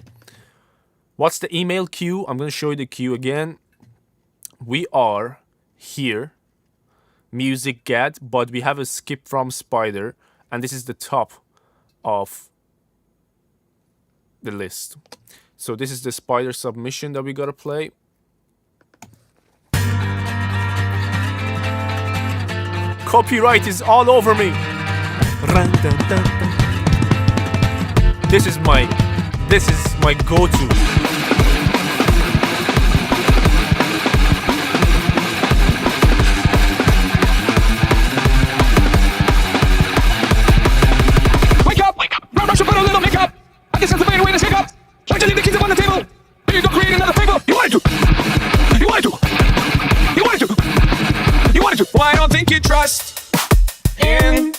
What's the email queue? I'm going to show you the queue again. We are here, music get, but we have a skip from Spider, and this is the top of the list. So this is the Spider submission that we gotta play. Copyright is all over me. This is my go-to. Wake up! Wake up! Run, rush, put a little makeup. I guess that's the main way to shake up. Try to leave the keys up on the table. Here you go, create another fable. You wanted to. You wanted to. You wanted to. You wanted to. Why don't think you trust in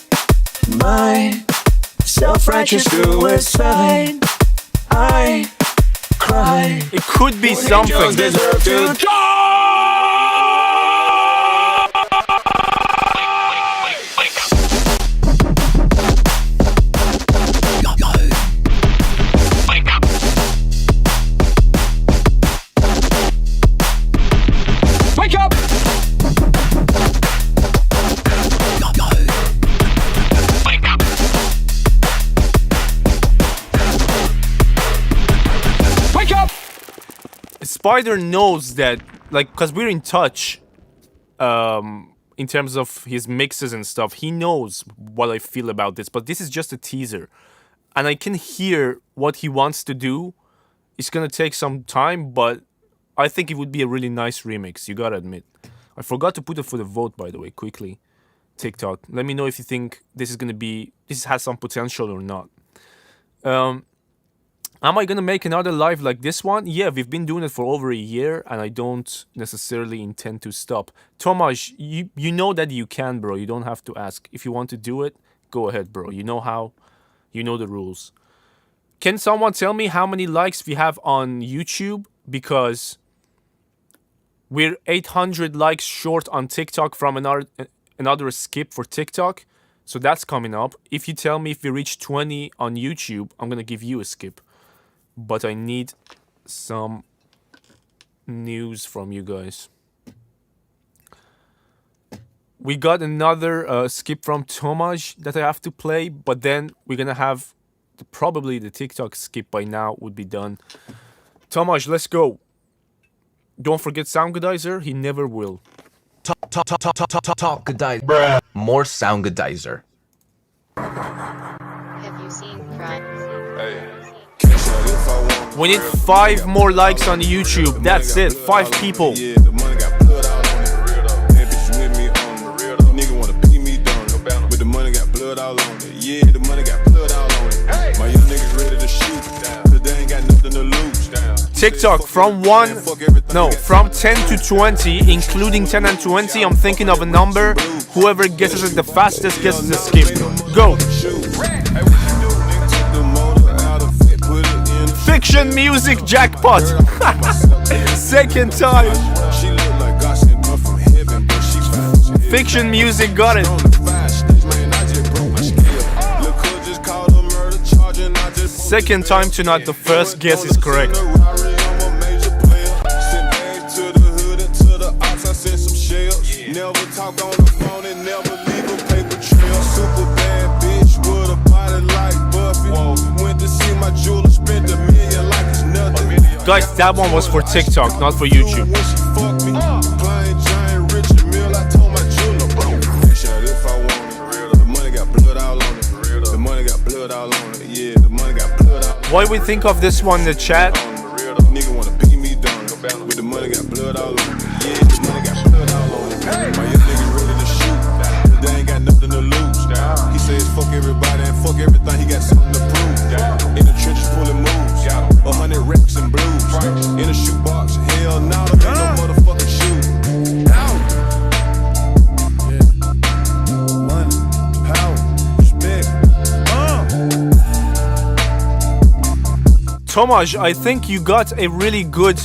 My self-righteous suicide. I cry. It could be something. deserve to wake up! Wake up! Spider knows that, like, because we're in touch in terms of his mixes and stuff. He knows what I feel about this, but this is just a teaser. And I can hear what he wants to do. It's gonna take some time, but I think it would be a really nice remix, you gotta admit. I forgot to put it for the vote, by the way, quickly. TikTok. Let me know if you think this has some potential or not. Am I gonna make another live like this one? Yeah, we've been doing it for over a year, and I don't necessarily intend to stop. Tomasz, you know that you can, bro. You don't have to ask. If you want to do it, go ahead, bro. You know how. You know the rules. Can someone tell me how many likes we have on YouTube? Because we're 800 likes short on TikTok from another skip for TikTok. So that's coming up. If you tell me if we reach 20 on YouTube, I'm gonna give you a skip. But I need some news from you guys. We got another skip from Tomasz that I have to play, but then we're gonna have probably the TikTok skip by now would be done. Tomasz, let's go. Don't forget Soundgodizer, he never will. Talkgodizer. Bruh. More Soundgodizer. Have you seen Crime? We need 5 more likes on YouTube. That's it. 5 people. TikTok from 10 to 20, including 10 and 20. I'm thinking of a number. Whoever guesses it the fastest gets the skip. Go. Fiction music jackpot. Second time. Fiction music got it. Second time tonight, the first guess is correct. talk on the phone and never leave a paper trail. Super bad bitch with a body like Buffy. Went to see my jeweler, spent $1 million like it's nothing. Guys, that one was for TikTok, not for YouTube. When she fucked me, plain Jane Richard Mill, I told my jeweler, fish out if I want it. The money got blood all on it. The money got blood all on it. Yeah, the money got blood all on it. What do we think of this one in the chat? Nigga wanna pee me down. With the money got blood all on it. Yeah, the money got blood all on it. My young nigga ready to shoot. But they ain't got nothing to lose. He says fuck everybody and fuck everything. He got something to prove. In the trenches pulling moves. 100 reps and blues. In a shoebox. Hell no, there ain't no motherfucking shoe. Money, power, respect. Tomaj, I think you got a really good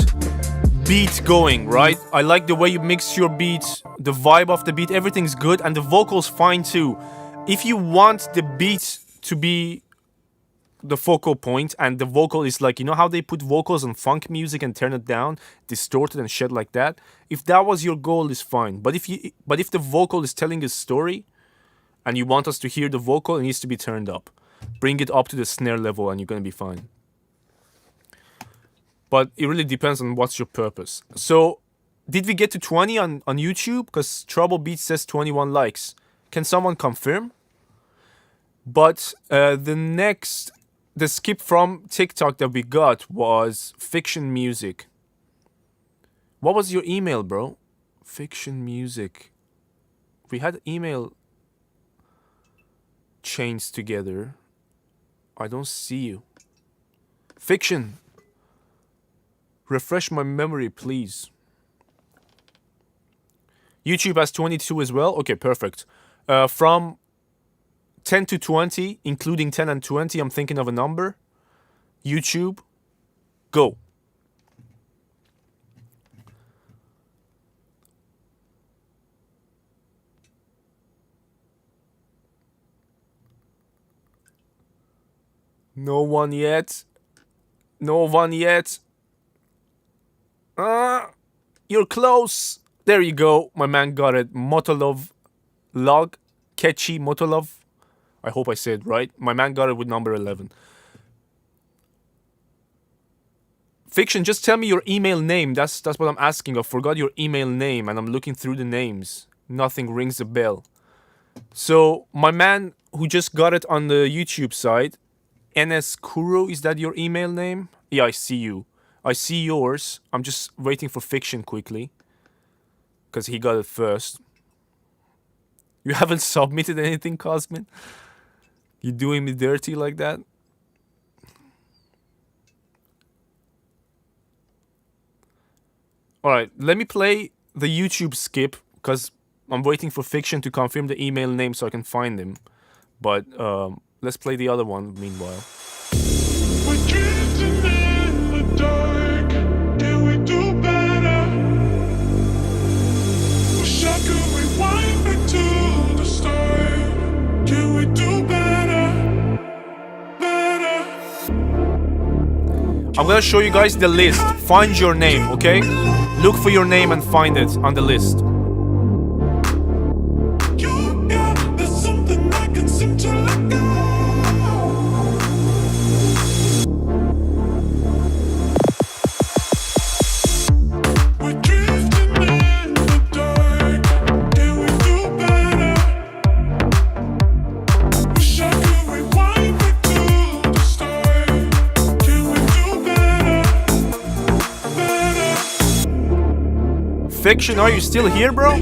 beat going, right? I like the way you mix your beat, the vibe of the beat, everything's good, and the vocals fine too. If you want the beat to be the focal point and the vocal is like, you know how they put vocals on funk music and turn it down, distorted and shit like that? If that was your goal, is fine. But if the vocal is telling a story and you want us to hear the vocal, it needs to be turned up. Bring it up to the snare level and you're gonna be fine. But it really depends on what's your purpose. So, did we get to 20 on YouTube? Because Trouble Beat says 21 likes. Can someone confirm? But the skip from TikTok that we got was Fiction Music. What was your email, bro? Fiction Music. We had email chains together. I don't see you. Fiction. Refresh my memory, please. YouTube has 22 as well. Okay, perfect. From 10 to 20, including 10 and 20, I'm thinking of a number. YouTube, go. No one yet. No one yet. You're close. There you go. My man got it. Motolov log. Catchy Motolov. I hope I said right. My man got it with number 11. Fiction, just tell me your email name. That's what I'm asking. I forgot your email name and I'm looking through the names. Nothing rings a bell. So, my man who just got it on the YouTube side, NS Kuro, is that your email name? Yeah, I see you. I see yours. I'm just waiting for Fiction quickly. Because he got it first. You haven't submitted anything, Cosmin? You doing me dirty like that? Alright, let me play the YouTube skip. Because I'm waiting for Fiction to confirm the email name so I can find him. But let's play the other one meanwhile. We're drifting in the dark. Can we do better? Wish I could rewind back to the start. Can we do better? Better. I'm gonna show you guys the list. Find your name, okay? Look for your name and find it on the list. There's something I can seem to let go. Fiction, are you still here, bro?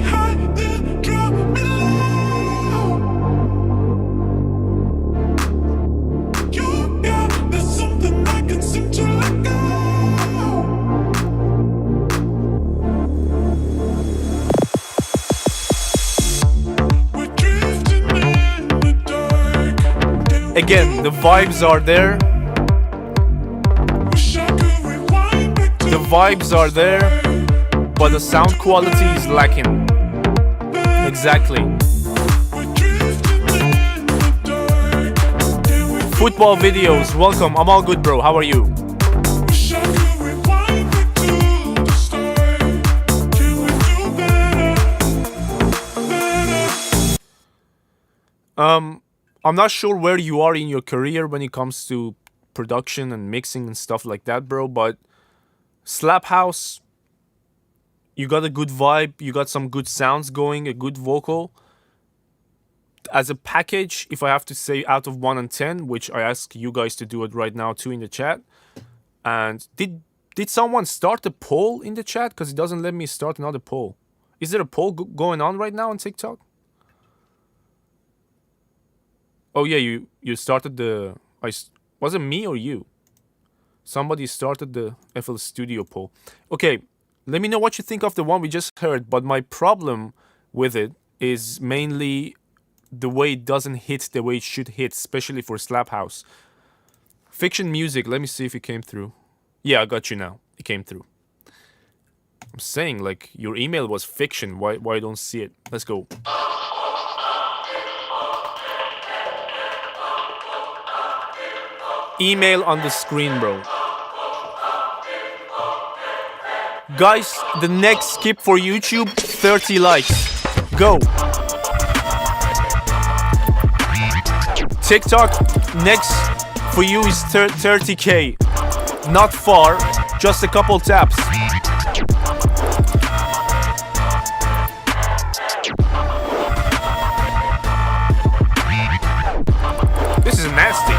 Again, the vibes are there. The vibes are there. But the sound quality is lacking. Exactly. Football videos, welcome. I'm all good, bro. How are you? I'm not sure where you are in your career when it comes to production and mixing and stuff like that, bro, but Slap House, you got a good vibe, you got some good sounds going, a good vocal. As a package, if I have to say out of 1 and 10, which I ask you guys to do it right now too in the chat. And did someone start a poll in the chat? Because it doesn't let me start another poll. Is there a poll going on right now on TikTok? Oh yeah, you started the... Was it me or you? Somebody started the FL Studio poll. Okay, let me know what you think of the one we just heard. But my problem with it is mainly the way it doesn't hit the way it should hit, especially for Slap House. Fiction Music, let me see if it came through. Yeah, I got you now. It came through. I'm saying, like, your email was fiction. Why I don't see it? Let's go. Email on the screen, bro. Guys, the next skip for YouTube, 30 likes. Go. TikTok, next for you is 30k. Not far, just a couple taps. This is nasty.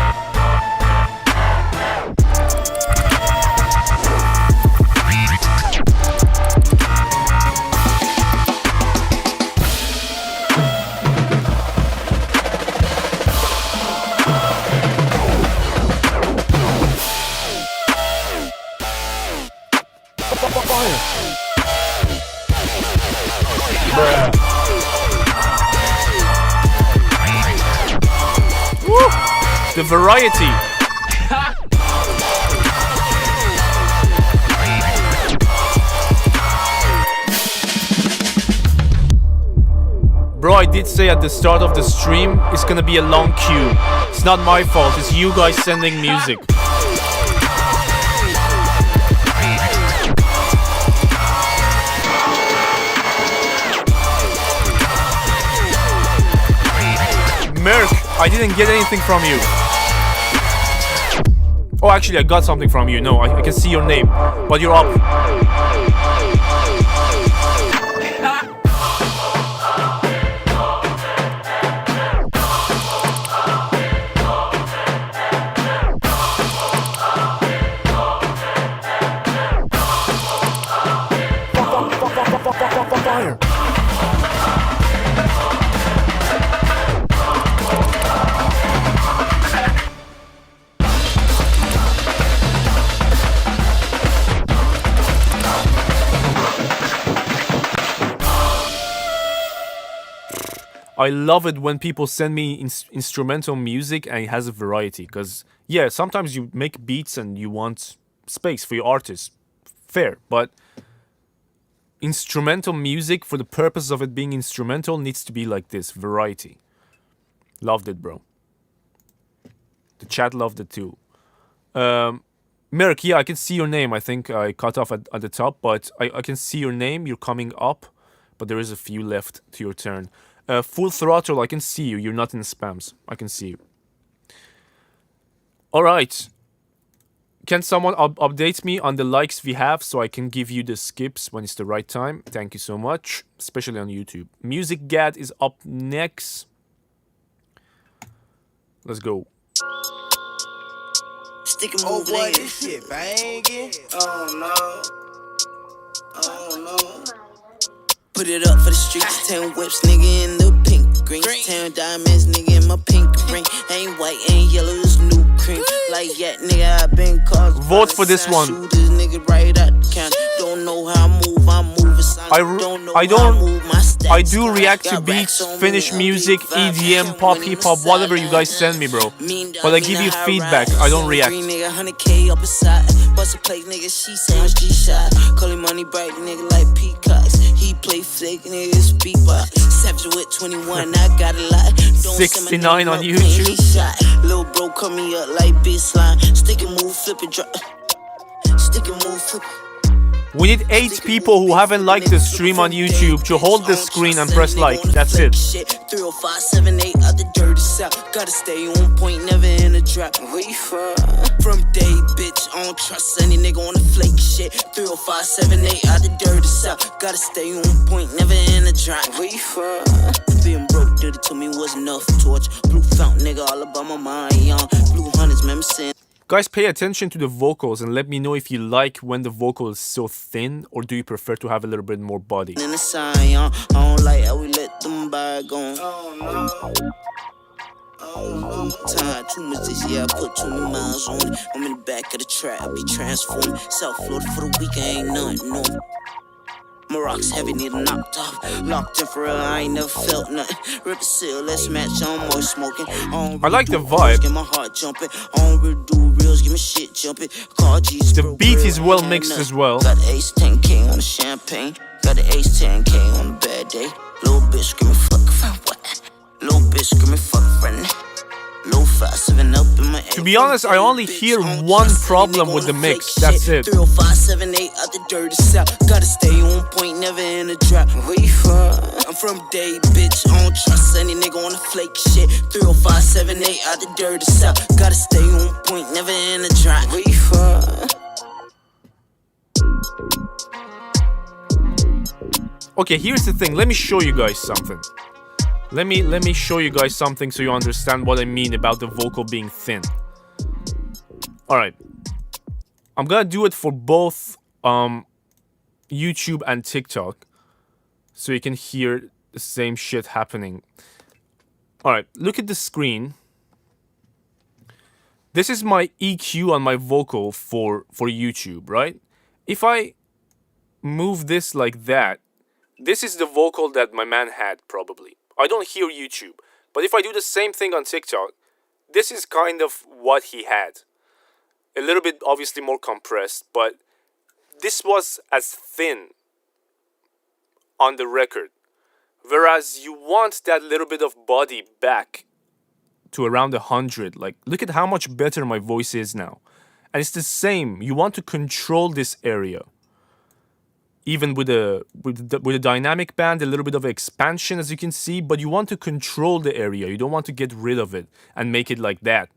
Woo! The variety. Bro, I did say at the start of the stream, it's gonna be a long queue. It's not my fault, it's you guys sending music. Merc, I didn't get anything from you. Oh, actually, I got something from you. No, I can see your name, but you're up. Fire. I love it when people send me instrumental music and it has a variety. Because, yeah, sometimes you make beats and you want space for your artist. Fair. But instrumental music, for the purpose of it being instrumental, needs to be like this. Variety. Loved it, bro. The chat loved it too. Merrick, yeah, I can see your name. I think I cut off at the top. But I can see your name. You're coming up. But there is a few left to your turn. Full Throttle, I can see you. You're not in spams. I can see you. Alright. Can someone update me on the likes we have so I can give you the skips when it's the right time? Thank you so much. Especially on YouTube. Music Gad is up next. Let's go. Stick and move boy, this shit banging. Oh no. Oh no. Put it up for the streets, 10 whips, nigga in the pink green. 10 diamonds, nigga in my pink ring. Ain't white, ain't yellow, it's new cream. Like, yeah, nigga, I been caught. Vote for this one. Shoot this nigga right at the counter. Don't know how I move, I'm moving. I do react to beats, Finnish music, EDM, pop, hip hop, whatever you guys send me, bro. But I give you feedback, I don't react. Bust a plate, nigga, she sounds G-shot. Calling money bright, nigga, like peacocks. He play fake, nigga, speak box. Savage with 21, I got a lot. 69 on YouTube. Lil' bro, call me up like bitch slime. Stick and move, flip it, drop. Stick and move, flip it. We need 8 people who haven't liked the stream on YouTube to hold the screen and press like. That's it. 30578 out the dirty south. Gotta stay on point, never in a drop. Where you from day, bitch. I don't trust any nigga on the flake shit. 30578 out the dirty south. Gotta stay on point, never in a drop. Where you from? Being broke did it to me was enough. Torch, blue fountain nigga all about my mind. Young blue hunters, remember saying. Guys, pay attention to the vocals and let me know if you like when the vocal is so thin, or do you prefer to have a little bit more body. In the sign, I don't like how we let them bygone. Time too much this year, I put too many miles on it. I'm in the back of the trap, I be transformed. South Florida for the week, I ain't nothing no. My rocks heavy, need them knocked off. Locked in for real, I ain't never felt nothing. Rip a seal, let's match, I'm more smoking. I like the vibe. Get my heart jumping. I don't really do reels, give me shit jumping. Call G's. The beat is well mixed as well. Got the ace 10K on the champagne. Got the ace 10K on the bad day. Little bitch screaming, fuck a friend, what? Little bitch screaming, fuck a friend. Low 5-7 up in my. To be honest, I only hear one problem with the mix. That's it. 30578 out the dirty south. Gotta stay on point, never in a drop. Where you from? I'm from day, bitch. I don't trust any nigga on the flake shit. 30578 out the dirty south. Gotta stay on point, never in a drop. Where you from? Okay, here's the thing. Let me show you guys something. Let me show you guys something so you understand what I mean about the vocal being thin. Alright. I'm gonna do it for both YouTube and TikTok, so you can hear the same shit happening. Alright, look at the screen. This is my EQ on my vocal for YouTube, right? If I move this like that, this is the vocal that my man had, probably. I don't hear YouTube. But if I do the same thing on TikTok, this is kind of what he had. A little bit, obviously, more compressed, but this was as thin on the record. Whereas you want that little bit of body back to around 100. Like, look at how much better my voice is now. And it's the same. You want to control this area. Even with a dynamic band, a little bit of expansion, as you can see, but you want to control the area. You don't want to get rid of it and make it like that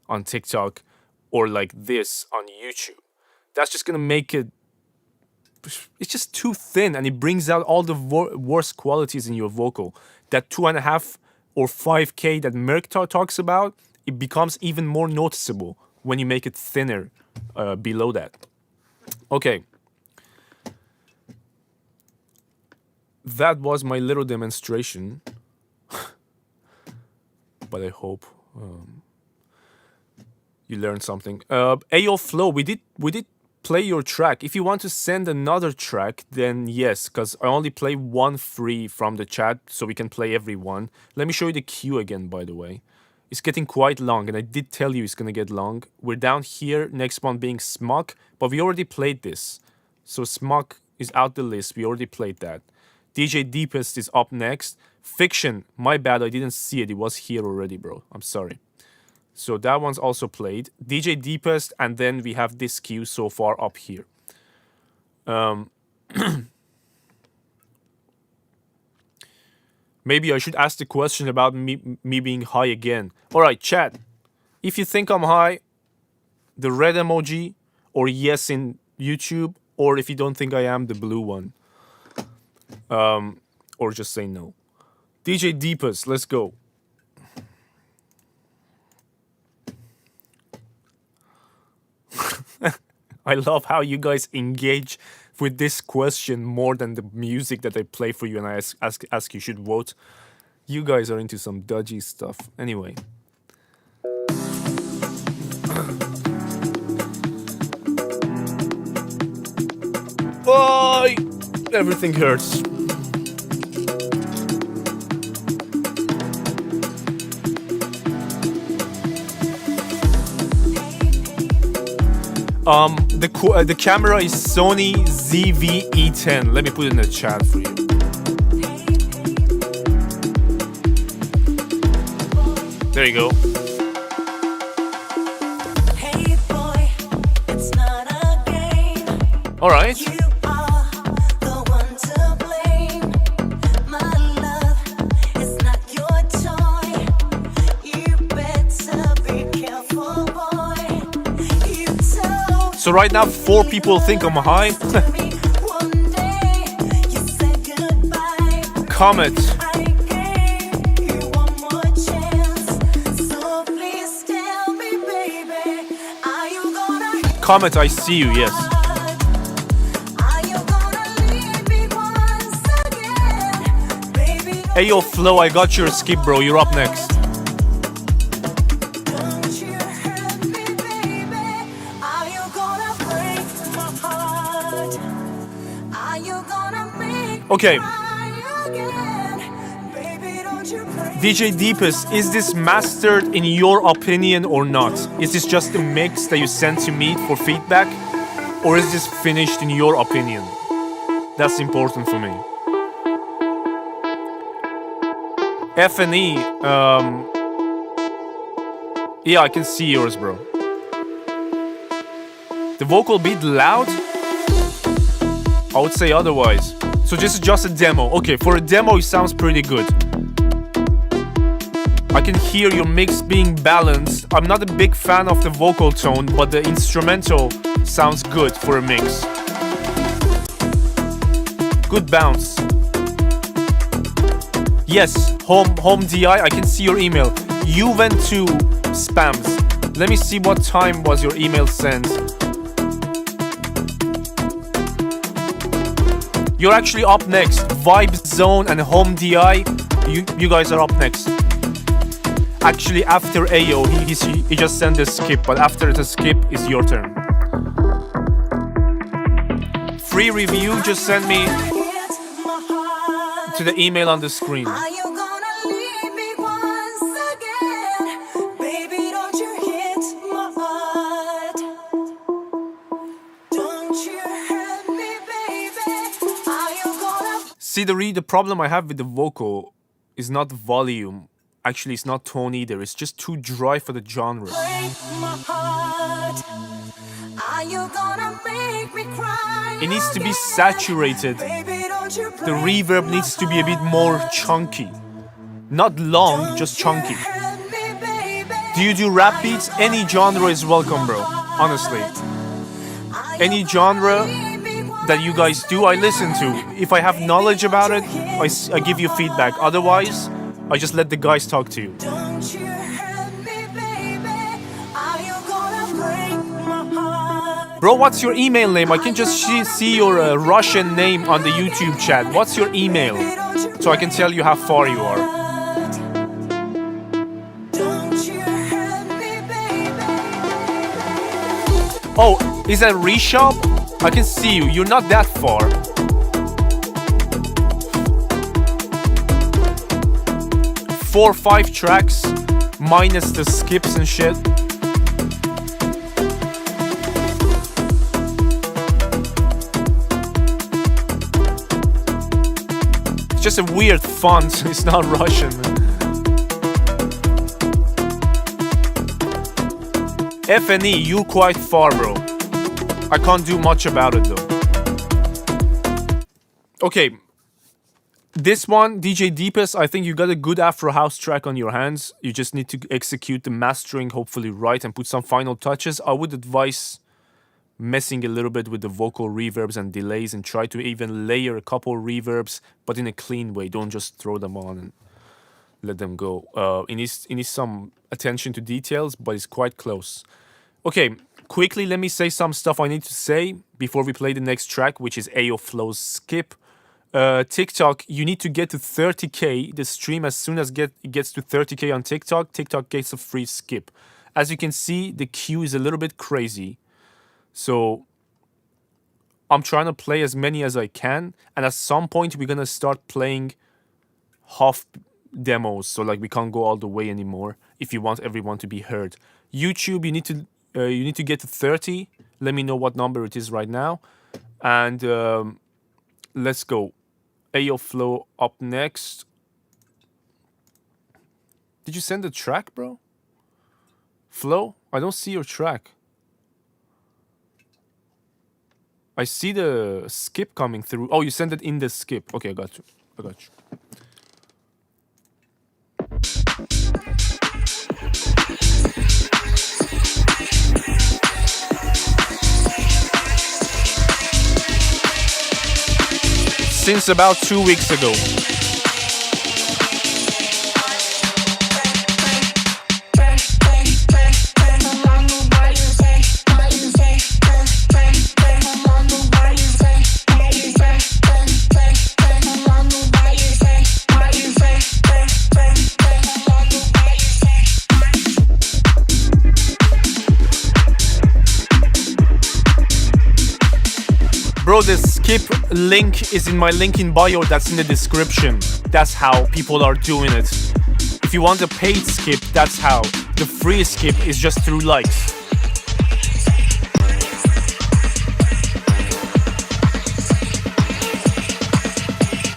on TikTok or like this on YouTube. That's just gonna make it. It's just too thin, and it brings out all the worst qualities in your vocal. That 2.5 or 5K that Merck talks about, it becomes even more noticeable when you make it thinner below that. Okay. That was my little demonstration, but I hope you learned something. Audiophile, we did play your track. If you want to send another track, then yes, because I only play one free from the chat, so we can play every one. Let me show you the queue again, by the way. It's getting quite long, and I did tell you it's gonna get long. We're down here, next one being Smok, but we already played this. So Smok is out the list, we already played that. DJ Deepest is up next. Fiction, my bad, I didn't see it. It was here already, bro. I'm sorry. So that one's also played. DJ Deepest, and then we have this queue so far up here. Maybe I should ask the question about me being high again. Alright, chat. If you think I'm high, the red emoji, or yes in YouTube, or if you don't think I am, the blue one. Or just say no. DJ Deepest, let's go. I love how you guys engage with this question more than the music that I play for you and I ask you should vote. You guys are into some dodgy stuff. Anyway. Oh, everything hurts. The camera is Sony ZV-E10. Let me put it in the chat for you. There you go. All right. So right now 4 people think I'm high. Comet. Comet, I see you, yes. Hey yo, Flo, I got your skip, bro. You're up next. Okay. DJ Deepest, is this mastered in your opinion or not? Is this just a mix that you sent to me for feedback? Or is this finished in your opinion? That's important for me. F&E, yeah, I can see yours, bro. The vocal beat loud? I would say otherwise. So this is just a demo. Okay, for a demo it sounds pretty good. I can hear your mix being balanced. I'm not a big fan of the vocal tone, but the instrumental sounds good for a mix. Good bounce. Yes, home DI, I can see your email. You went to spams. Let me see what time was your email sent. You're actually up next. Vibe Zone and Home DI, you guys are up next. Actually, after AO, he just sent a skip, but after the skip is your turn. Free review, just send me to the email on the screen. See, the problem I have with the vocal is not volume. Actually, it's not tone either. It's just too dry for the genre. It needs to be saturated. The reverb needs to be a bit more chunky. Not long, just chunky. Do you do rap beats? Any genre is welcome, bro. Honestly. Any genre that you guys do, I listen to. If I have knowledge about it, I give you feedback. Otherwise, I just let the guys talk to you. Bro, what's your email name? I can just see your Russian name on the YouTube chat. What's your email? So I can tell you how far you are. Oh, is that Reshop? I can see you. You're not that far. Four, 5 tracks, minus the skips and shit. It's just a weird font. It's not Russian. F&E, you quite far, bro. I can't do much about it though. Okay. This one, DJ Deepest, I think you got a good Afro House track on your hands. You just need to execute the mastering hopefully right and put some final touches. I would advise messing a little bit with the vocal reverbs and delays and try to even layer a couple reverbs, but in a clean way. Don't just throw them on and let them go. It needs some attention to details, but it's quite close. Okay, quickly let me say some stuff I need to say before we play the next track, which is AO Flow's Skip. TikTok, you need to get to 30k. The stream, as soon as it gets to 30k on TikTok, TikTok gets a free skip. As you can see, the queue is a little bit crazy. So I'm trying to play as many as I can. And at some point, we're going to start playing half demos. So like we can't go all the way anymore if you want everyone to be heard. YouTube, you need to get to 30. Let me know what number it is right now. And let's go. AO Flow up next. Did you send the track, bro? Flow? I don't see your track. I see the skip coming through. Oh, you sent it in the skip. Okay, I got you. since about 2 weeks ago. Bro, the skip link is in my link in bio, that's in the description. That's how people are doing it. If you want a paid skip, that's how. The free skip is just through likes.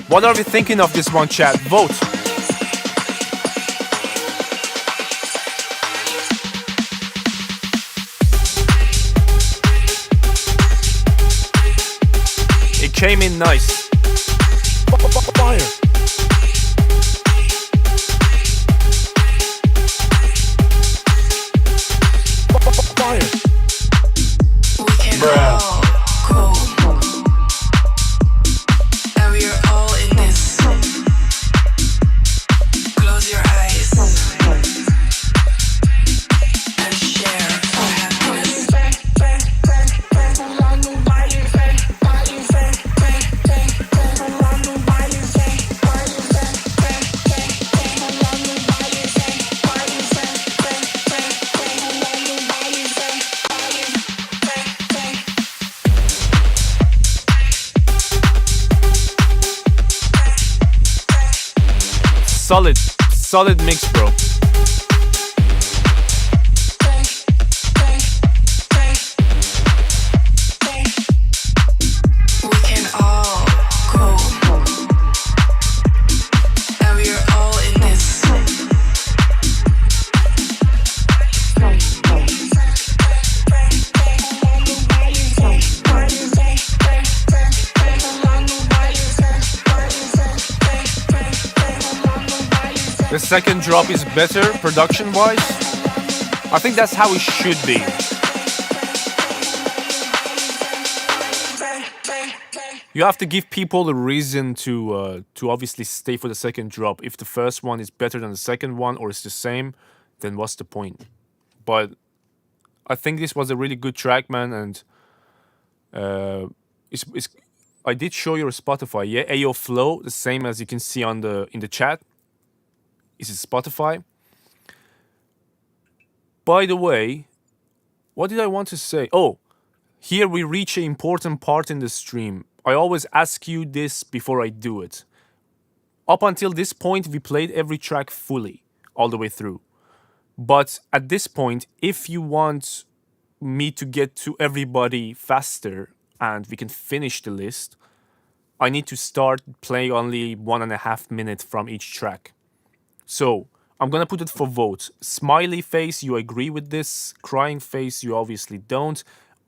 What are we thinking of this one, chat? Vote. Came in nice. Fire. Fire. We can all go. And we are all in this. Close your eyes. And share our happiness. Solid mix, bro. The second drop is better production-wise. I think that's how it should be. You have to give people a reason to obviously stay for the second drop. If the first one is better than the second one or it's the same, then what's the point? But I think this was a really good track, man, and I did show you a Spotify, yeah, Audiophile, the same as you can see on in the chat. Is it Spotify? By the way, what did I want to say? Oh, here we reach an important part in the stream. I always ask you this before I do it. Up until this point, we played every track fully, all the way through. But at this point, if you want me to get to everybody faster and we can finish the list, I need to start playing only 1.5 minutes from each track. So, I'm gonna put it for vote. Smiley face, you agree with this. Crying face, you obviously don't.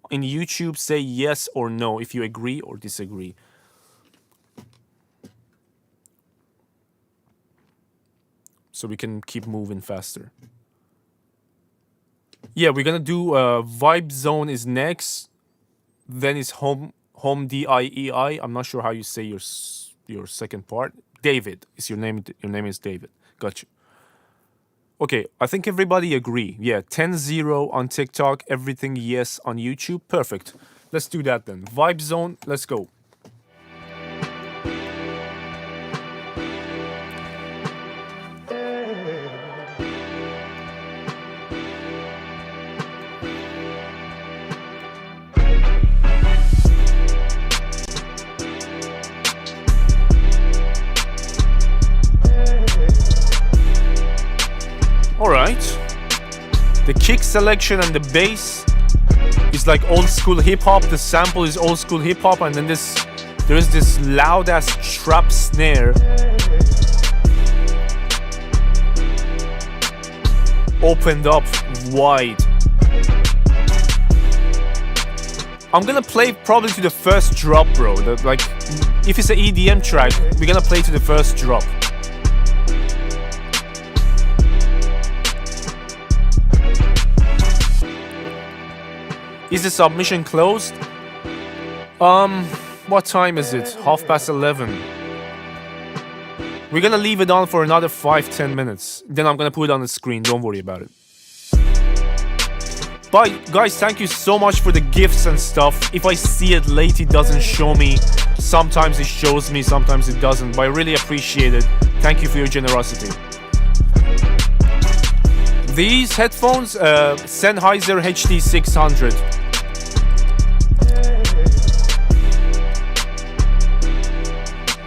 In YouTube, say yes or no if you agree or disagree. So we can keep moving faster. Yeah, we're gonna do Vibe Zone is next. Then is Home DIEI. I'm not sure how you say your second part. David is your name. Your name is David. Got you. Okay, I think everybody agree. Yeah, 10-0 on TikTok, everything yes on YouTube. Perfect. Let's do that then. Vibe Zone, let's go. Alright. The kick selection and the bass is like old school hip hop. The sample is old school hip hop, and then there is this loud ass trap snare. Opened up wide. I'm gonna play probably to the first drop, bro. Like, if it's an EDM track, we're gonna play to the first drop. Is the submission closed? What time is it? 11:30. We're gonna leave it on for another 5-10 minutes. Then I'm gonna put it on the screen. Don't worry about it. But guys, thank you so much for the gifts and stuff. If I see it late, it doesn't show me. Sometimes it shows me, sometimes it doesn't. But I really appreciate it. Thank you for your generosity. These headphones, Sennheiser HD600.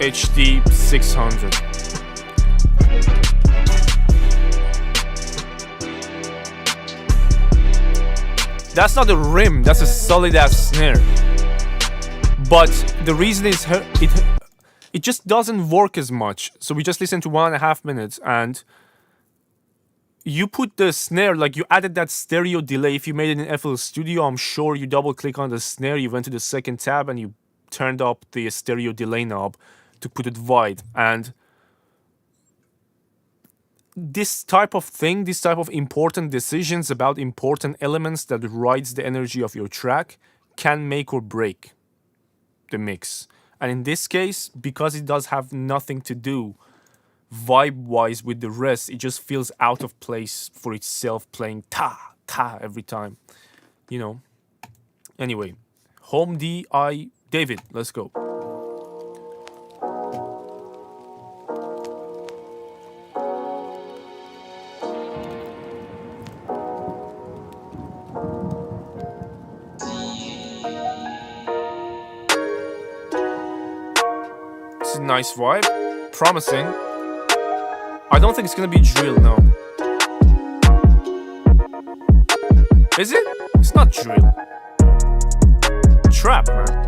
HD600. That's not a rim, that's a solid ass snare. But the reason is it just doesn't work as much. So we just listened to 1.5 minutes and you put the snare, like you added that stereo delay. If you made it in FL Studio, I'm sure you double click on the snare, you went to the second tab and you turned up the stereo delay knob to put it wide. And this type of thing, this type of important decisions about important elements that rides the energy of your track can make or break the mix. And in this case, because it does have nothing to do vibe-wise with the rest, it just feels out of place for itself playing ta, ta every time. You know. Anyway, Home DI David, let's go. It's a nice vibe, promising. I don't think it's gonna be drill, no. Is it? It's not drill. Trap, man.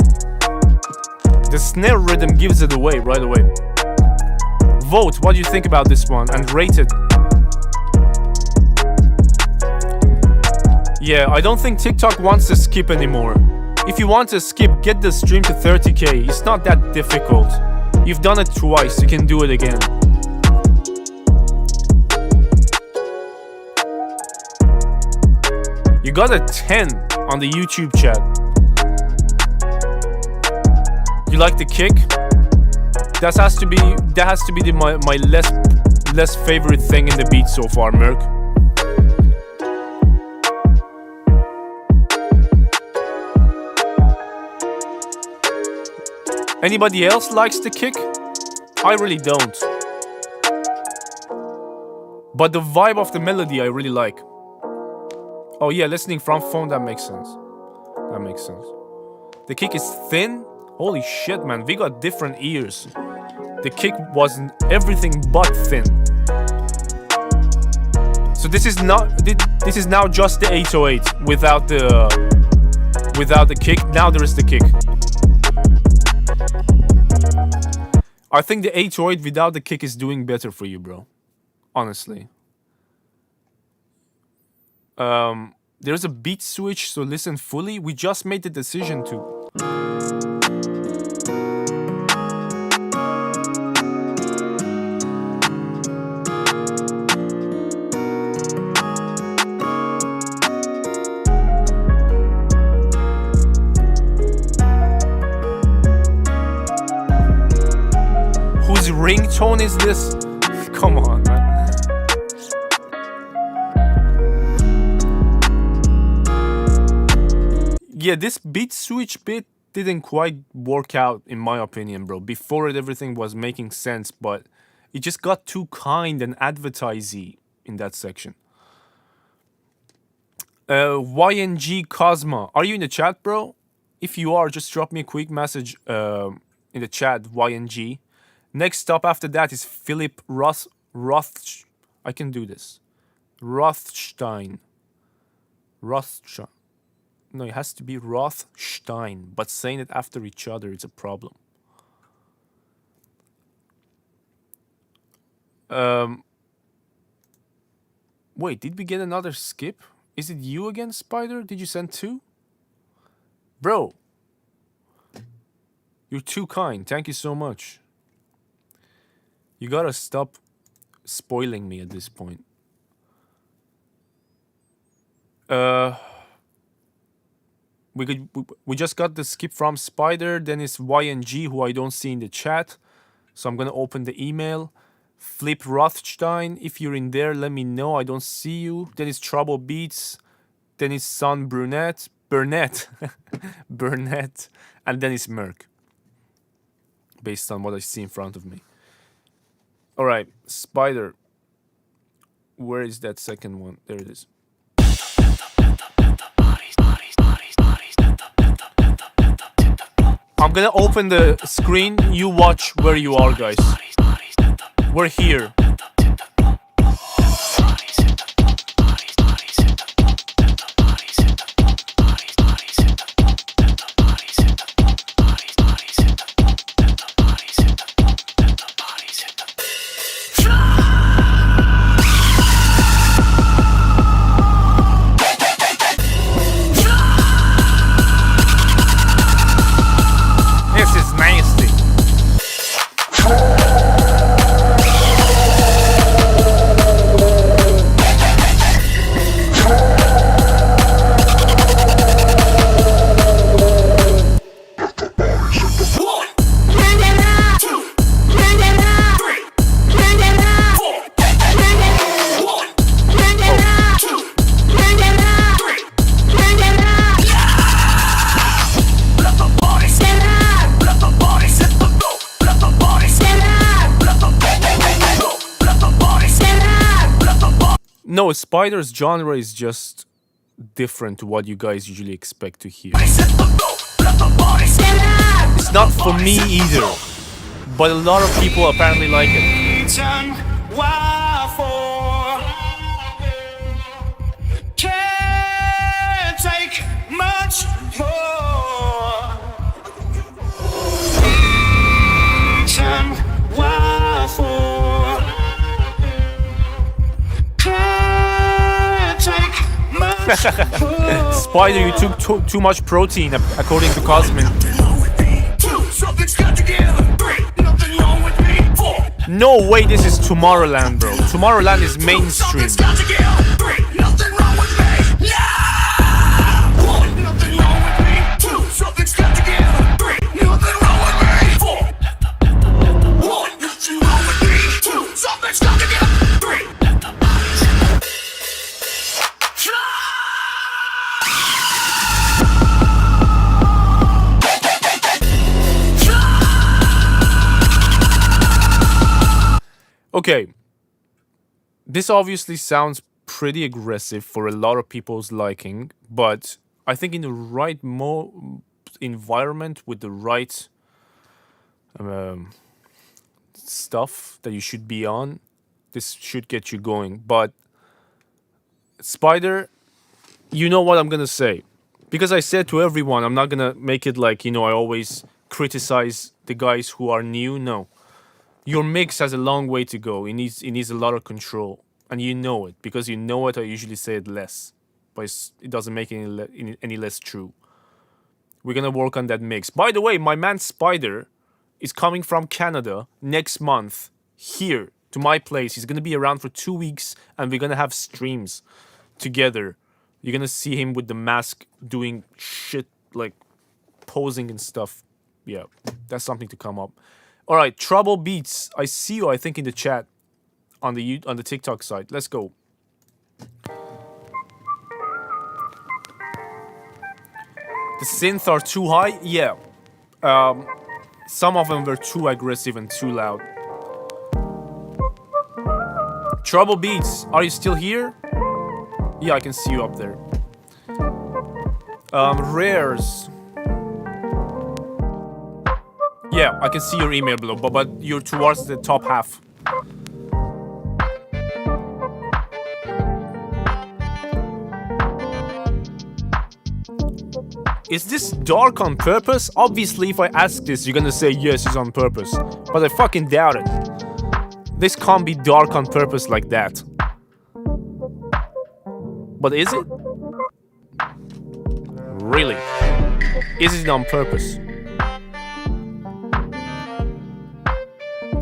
The snare rhythm gives it away right away. Vote, what do you think about this one? And rate it. Yeah, I don't think TikTok wants to skip anymore. If you want to skip, get the stream to 30k. It's not that difficult. You've done it twice, you can do it again. You got a 10 on the YouTube chat. You like the kick? That has to be my less favorite thing in the beat so far, Merc. Anybody else likes the kick? I really don't. But the vibe of the melody I really like. Oh yeah, listening from phone, that makes sense. That makes sense. The kick is thin. Holy shit, man, we got different ears. The kick wasn't everything but thin. So this is now just the 808 without the kick. Now there is the kick. I think the 808 without the kick is doing better for you, bro. Honestly. There's a beat switch, so listen fully. We just made the decision to. Whose ringtone is this? Come on, man. Yeah, this beat switch bit didn't quite work out in my opinion, bro. Before it, everything was making sense, but it just got too kind and advertisey in that section. YNG Cosma, are you in the chat, bro? If you are, just drop me a quick message in the chat, YNG. Next stop after that is Philip I can do this. Rothstein. No, it has to be Rothstein, but saying it after each other is a problem. Wait, did we get another skip? Is it you again, Spider? Did you send 2? Bro, you're too kind. Thank you so much. You gotta stop spoiling me at this point. we just got the skip from Spider. Then it's YNG, who I don't see in the chat. So I'm gonna open the email. Flip Rothstein, if you're in there, let me know. I don't see you. Then it's Trouble Beats. Then it's Son Burnett. Burnett. And then it's Merc. Based on what I see in front of me. Alright, Spider. Where is that second one? There it is. I'm gonna open the screen. You watch where you are, guys. We're here. No, Spider's genre is just different to what you guys usually expect to hear. It's not for me either, but a lot of people apparently like it. Can't take much more. Why for? Can't take much more. Spider, you took too much protein, according to Cosmin. Something's got together. 3, nothing wrong with me. 4. No way, this is Tomorrowland, bro. Tomorrowland is mainstream. Something's got together. 3, nothing wrong with me. Yeah. 1, nothing wrong with me. 2, something's got together. 3, nothing wrong with me. 4. 1, nothing wrong with me. 2, something's got together. 3. Okay, this obviously sounds pretty aggressive for a lot of people's liking, but I think in the right environment with the right stuff that you should be on, this should get you going. But Spider, you know what I'm gonna say, because I said to everyone, I'm not gonna make it like, you know, I always criticize the guys who are new. No. Your mix has a long way to go. It needs a lot of control, and you know it. Because you know it, I usually say it less, but it doesn't make it any less true. We're gonna work on that mix. By the way, my man Spider is coming from Canada next month here to my place. He's gonna be around for 2 weeks, and we're gonna have streams together. You're gonna see him with the mask doing shit like posing and stuff. Yeah, that's something to come up. All right, Trouble Beats. I see you, I think, in the chat on the TikTok side. Let's go. The synths are too high? Yeah. Some of them were too aggressive and too loud. Trouble Beats, are you still here? Yeah, I can see you up there. Rares. Yeah, I can see your email below, but you're towards the top half. Is this dark on purpose? Obviously, if I ask this, you're gonna say yes, it's on purpose. But I fucking doubt it. This can't be dark on purpose like that. But is it? Really? Is it on purpose?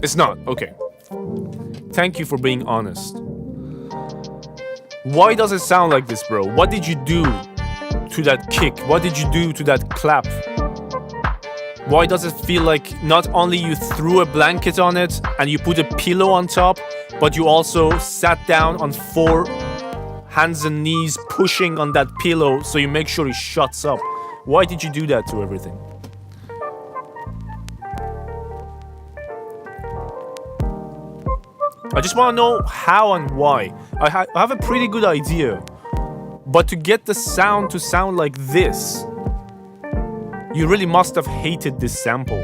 It's not. Okay. Thank you for being honest. Why does it sound like this, bro? What did you do to that kick? What did you do to that clap? Why does it feel like not only you threw a blanket on it and you put a pillow on top, but you also sat down on 4 hands and knees pushing on that pillow so you make sure it shuts up? Why did you do that to everything? I just want to know how and why. I have a pretty good idea. But to get the sound to sound like this, you really must have hated this sample.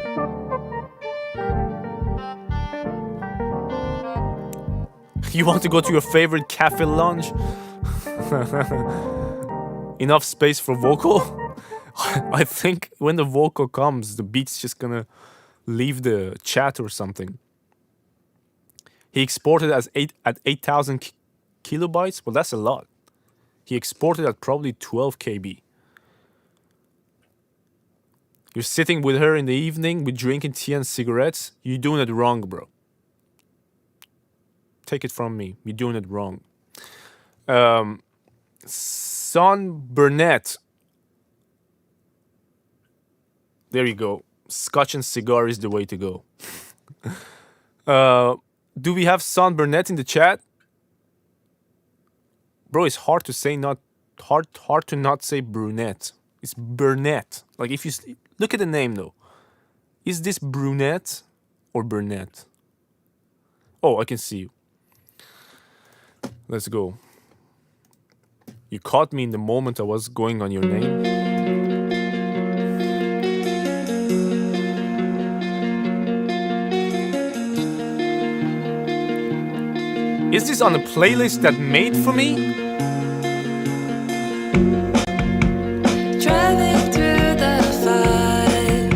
You want to go to your favorite cafe lounge? Enough space for vocal? I think when the vocal comes, the beat's just gonna leave the chat or something. He exported at 8,000 kilobytes. Well, that's a lot. He exported at probably 12 KB. You're sitting with her in the evening with drinking tea and cigarettes. You're doing it wrong, bro. Take it from me. You're doing it wrong. Son Burnett. There you go. Scotch and cigar is the way to go. Do we have Son Burnett in the chat? Bro, it's hard to say hard to not say brunette. It's Burnett. Like if you look at the name though. Is this brunette or Burnett? Oh, I can see you. Let's go. You caught me in the moment I was going on your name. Is this on a playlist that made for me? Driving through the five,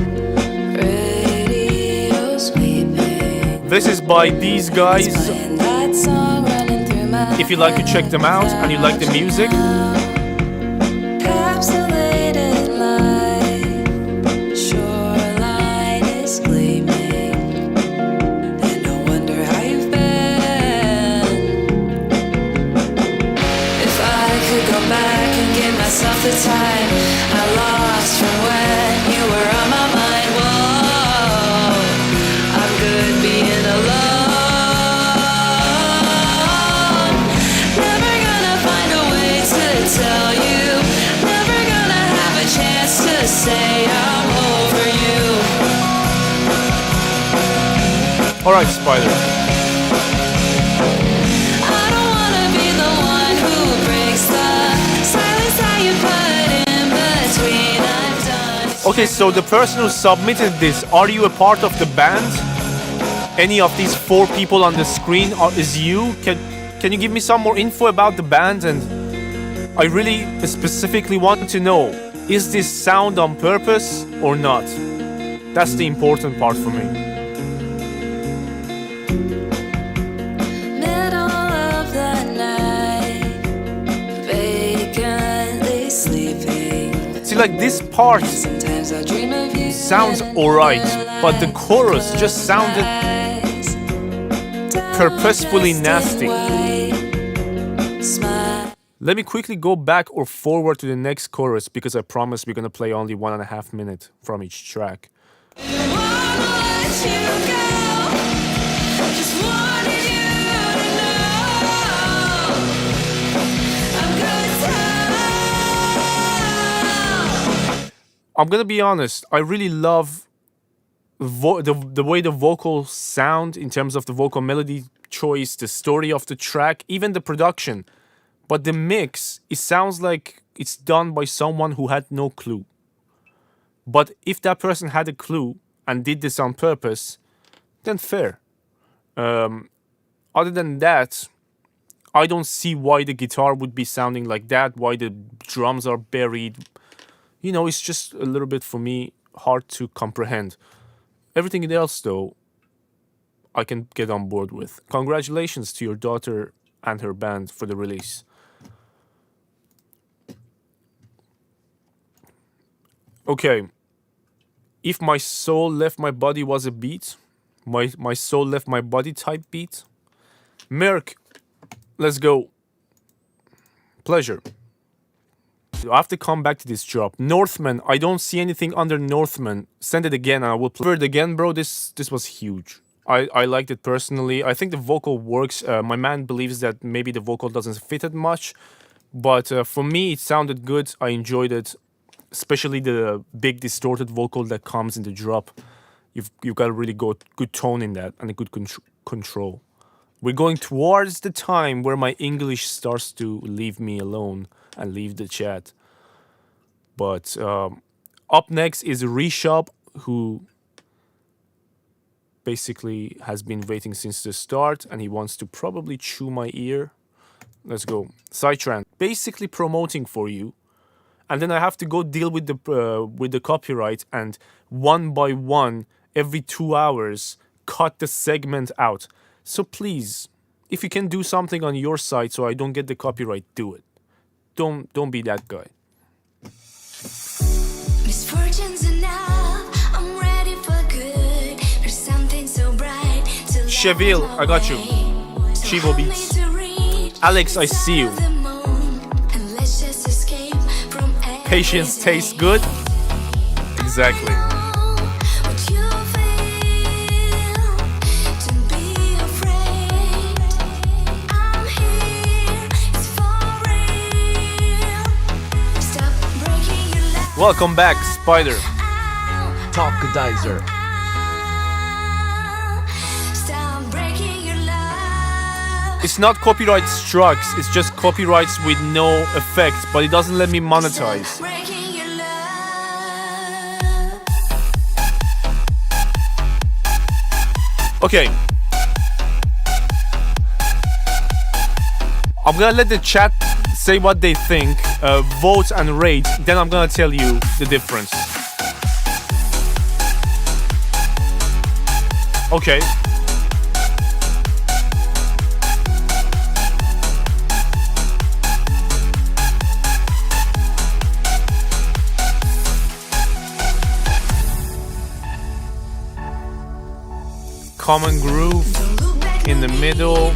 radio sweeping. This is by these guys. Playing that song running through my If you like to check them out and you like the music, encapsulated light, shoreline is gleaming, and no wonder how you've been. If I could go back and give myself the time I lost from when you were on my mind, whoa, I'm good being alone. Never gonna find a way to tell you, never gonna have a chance to say I'm over you. alright, Spider. I don't wanna be the one who breaks the silence that you put in between. I'm done. Okay, so the person who submitted this, are you a part of the band? Any of these 4 people on the screen is you? Can you give me some more info about the band? And I really specifically want to know, is this sound on purpose or not? That's the important part for me. Middle of the night, vacantly sleeping. See, like this part Sometimes I dream of you. sounds alright, but the chorus just sounded purposefully nasty. Let me quickly go back or forward to the next chorus because I promise we're gonna play only 1.5 minutes from each track. I'm gonna be honest, I really love the way the vocals sound in terms of the vocal melody choice, the story of the track, even the production. But the mix, it sounds like it's done by someone who had no clue. But if that person had a clue and did this on purpose, then fair. Other than that, I don't see why the guitar would be sounding like that, why the drums are buried. You know, it's just a little bit, for me, hard to comprehend. Everything else, though, I can get on board with. Congratulations to your daughter and her band for the release. Okay. If my soul left my body was a beat, my soul left my body type beat. Merc, let's go. Pleasure. I have to come back to this drop. Northman, I don't see anything under Northman. Send it again and I will play it again, bro. This was huge. I liked it personally. I think the vocal works. My man believes that maybe the vocal doesn't fit it much. But for me, it sounded good. I enjoyed it. Especially the big distorted vocal that comes in the drop. You've got a really good tone in that and a good control. We're going towards the time where my English starts to leave me alone and leave the chat. But up next is Reshop, who basically has been waiting since the start and he wants to probably chew my ear. Let's go. Psytrance, basically promoting for you. And then I have to go deal with the copyright and one by one, every 2 hours, cut the segment out. So please, if you can do something on your side so I don't get the copyright, do it. Don't be that guy. Misfortunes enough, I'm ready for good. There's something so bright to Cheville, I got you. Chivo Beats. Alex, I see you. Patience tastes good. Exactly. Welcome back, Spider. Talkadizer. It's not copyright strikes, it's just copyrights with no effect, but it doesn't let me monetize. Okay. I'm gonna let the chat say what they think, vote and rate, then I'm gonna tell you the difference. Okay. Common groove in the middle.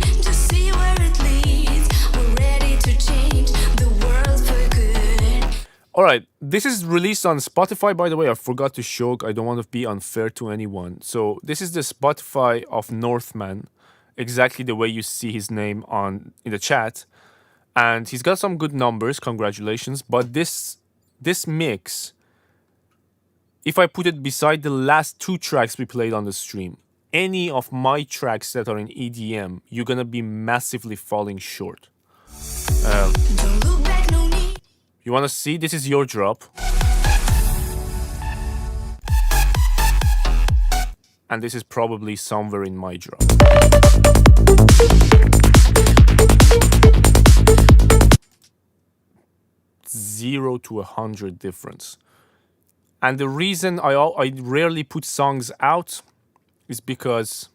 Alright, this is released on Spotify, by the way. I forgot to show, I don't want to be unfair to anyone. So this is the Spotify of Northman, exactly the way you see his name in the chat. And he's got some good numbers, congratulations. But this mix, if I put it beside the last 2 tracks we played on the stream, any of my tracks that are in EDM, you're gonna be massively falling short. You wanna see? This is your drop. And this is probably somewhere in my drop. Zero to 100 difference. And the reason I rarely put songs out is because,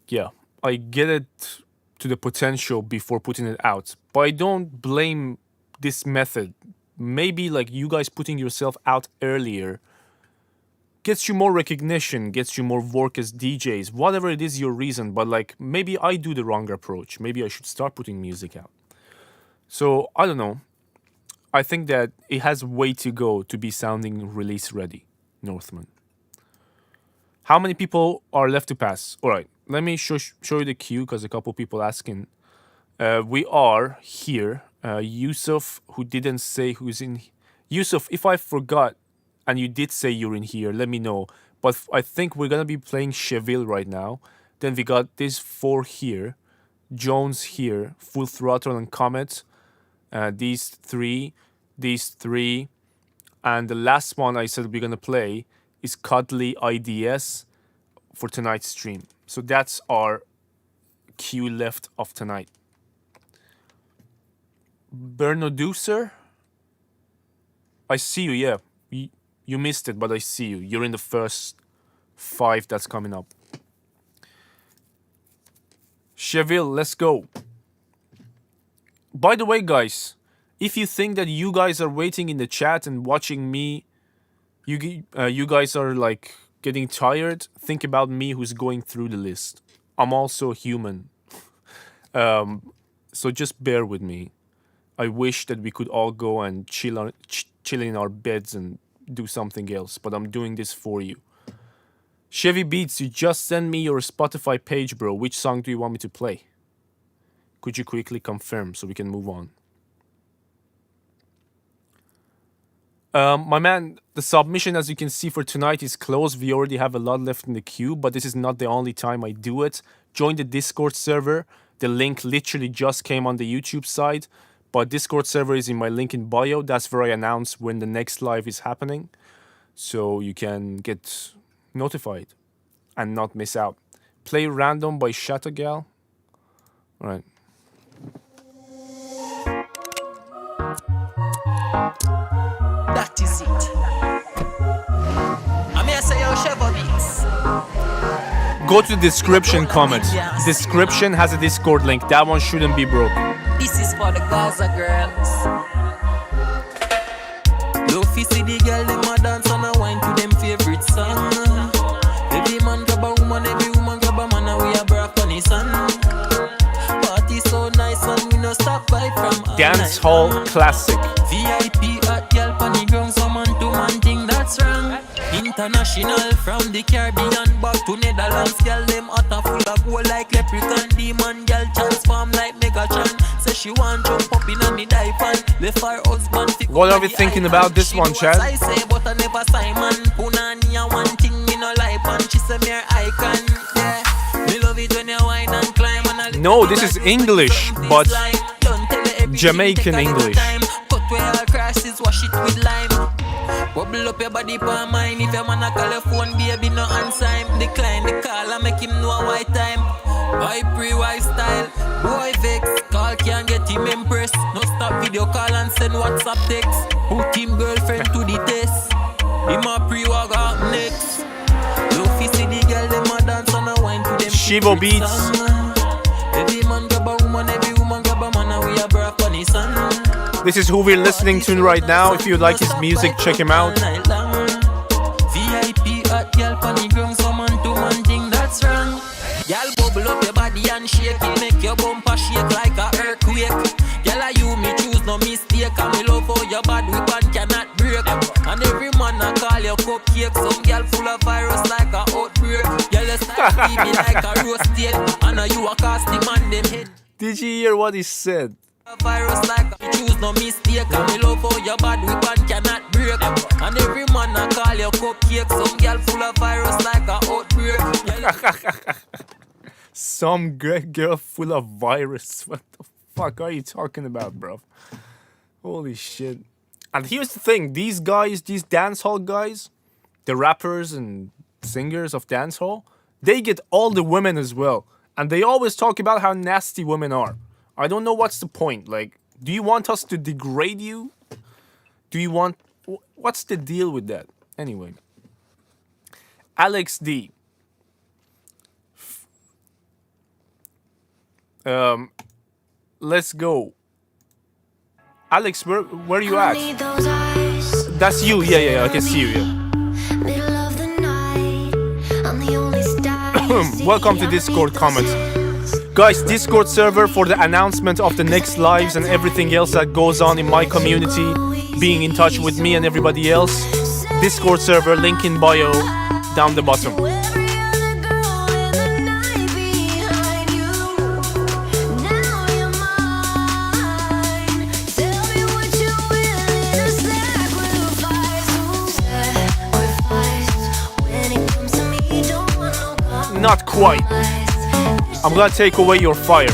yeah, I get it to the potential before putting it out. But I don't blame this method. Maybe like you guys putting yourself out earlier gets you more recognition, gets you more work as DJs, whatever it is your reason. But like maybe I do the wrong approach. Maybe I should start putting music out. So I don't know. I think that it has way to go to be sounding release ready, Northman. How many people are left to pass? All right, let me show you the queue because a couple people asking. We are here. Yusuf, who didn't say who's in. Yusuf, if I forgot and you did say you're in here, let me know. But I think we're going to be playing Cheville right now. Then we got these 4 here. Jones here, Full Throttle and Comet. These 3. And the last one I said we're going to play is Cuddly IDS for tonight's stream. So that's our queue left of tonight. Bernoducer, I see you, yeah. You missed it, but I see you. You're in the first 5 that's coming up. Cheville, let's go. By the way, guys, if you think that you guys are waiting in the chat and watching me, you guys are like getting tired, think about me who's going through the list. I'm also human. So just bear with me. I wish that we could all go and chill in our beds and do something else, but I'm doing this for you. Chevy Beats, you just send me your Spotify page, bro. Which song do you want me to play? Could you quickly confirm so we can move on? My man, the submission, as you can see, for tonight is closed. We already have a lot left in the queue, but this is not the only time I do it. Join the Discord server. The link literally just came on the YouTube side, but Discord server is in my link in bio. That's where I announce when the next live is happening, so you can get notified and not miss out. Play Random by Shatagal. All right. That is it. I mean, say your Chevy Beats. Go to the description comments. Description has a Discord link. That one shouldn't be broke. This is for the Gaza girls. Low-fi see the girl, them a dance and a wine to them favorite song. Every man grab a woman, every woman grab a man, and we a broke on his son. Party so nice and we no stop by from Dance Hall Classic. VIP at girl pan the ground, some man to man thing that's wrong. International from the Caribbean back to Netherlands, girl them hot and full of gold like leprechaun. Demon girl transform like Megatron. Say she want jump up in a me diaper. Left her husband. What are we thinking about this one, Chad? I say but I never Simon. Punani a one thing me no like and she say me her icon. Yeah, me love it when you wine and climb and I No, this is English, but Jamaican English. Cut where all crashes, wash it with lime. Bubble up your body for mine. If your man a call your phone, baby, no answer him. Decline the call and make him know a white time. High pre-wife style, boy vex. Call can't get him impressed. No stop video call and send WhatsApp text. Put him girlfriend to the test. Him a pre-wag up next. Low-fi see the girl, them a dance and a wine to them. Shivo Beats. Every man grab a woman, every woman grab a man, and we a broke on his son. This is who we're listening to right now. If you like his music, check him out. VIP at girl pan the ground, some man to man thing that's wrong. Girl bubble up your body and shake it, make your bumper shake like a earthquake. Girl you me choose no mistake, and me love how your bad weapon cannot break. And every man a call your cupcake, some girl full of virus like a outbreak. Girl you start me like a roast steak, and you a cast the man them head. Did you hear what he said? Virus like a choose no mistake, and me love how your bad weapon cannot break. And every man a call your cupcake, some girl full of virus like a outbreak. Some great girl full of virus. What the fuck are you talking about, bro? Holy shit. And here's the thing, these guys, these dancehall guys, the rappers and singers of dancehall, they get all the women as well. And they always talk about how nasty women are. I don't know what's the point. Like, do you want us to degrade you? Do you want... What's the deal with that? Anyway. Alex D. Let's go. Alex, where are you at? That's you. Yeah, I can see you. Yeah. Welcome to Discord comments. Guys, Discord server for the announcement of the next lives and everything else that goes on in my community, being in touch with me and everybody else. Discord server, link in bio, down the bottom. Not quite. I'm gonna take away your fire.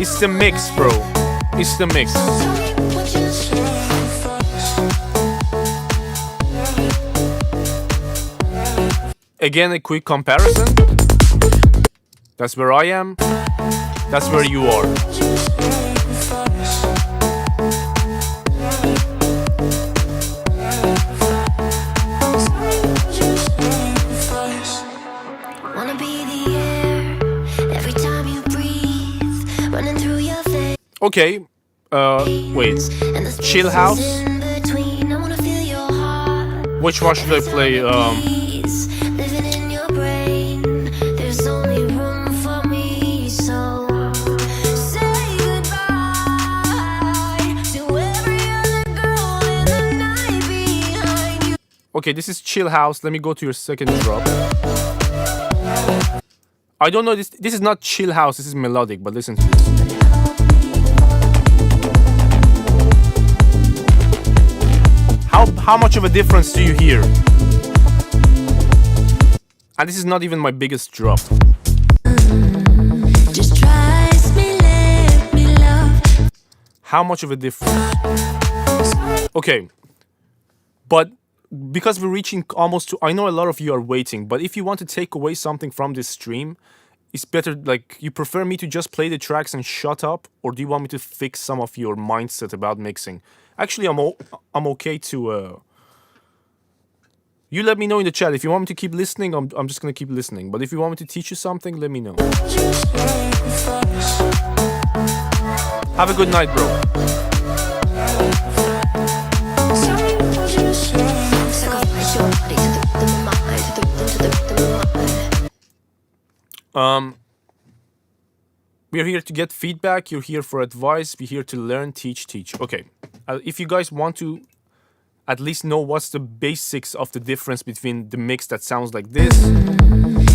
It's the mix, bro. It's the mix. Again, a quick comparison. That's where I am. That's where you are. Okay, wait. Chill House? Which one should I play? Okay, this is chill house. Let me go to your second drop. I don't know, this is not chill house, this is melodic, but listen to this. How much of a difference do you hear? And this is not even my biggest drop. Just trust me, let me love. How much of a difference? Okay. But because we're reaching almost to, I know a lot of you are waiting, but if you want to take away something from this stream, it's better, like, you prefer me to just play the tracks and shut up, or do you want me to fix some of your mindset about mixing? Actually, I'm okay to, you let me know in the chat. If you want me to keep listening, I'm just gonna keep listening. But if you want me to teach you something, let me know. Have a good night, bro. We're here to get feedback. You're here for advice. We're here to learn, teach. Okay. If you guys want to at least know what's the basics of the difference between the mix that sounds like this.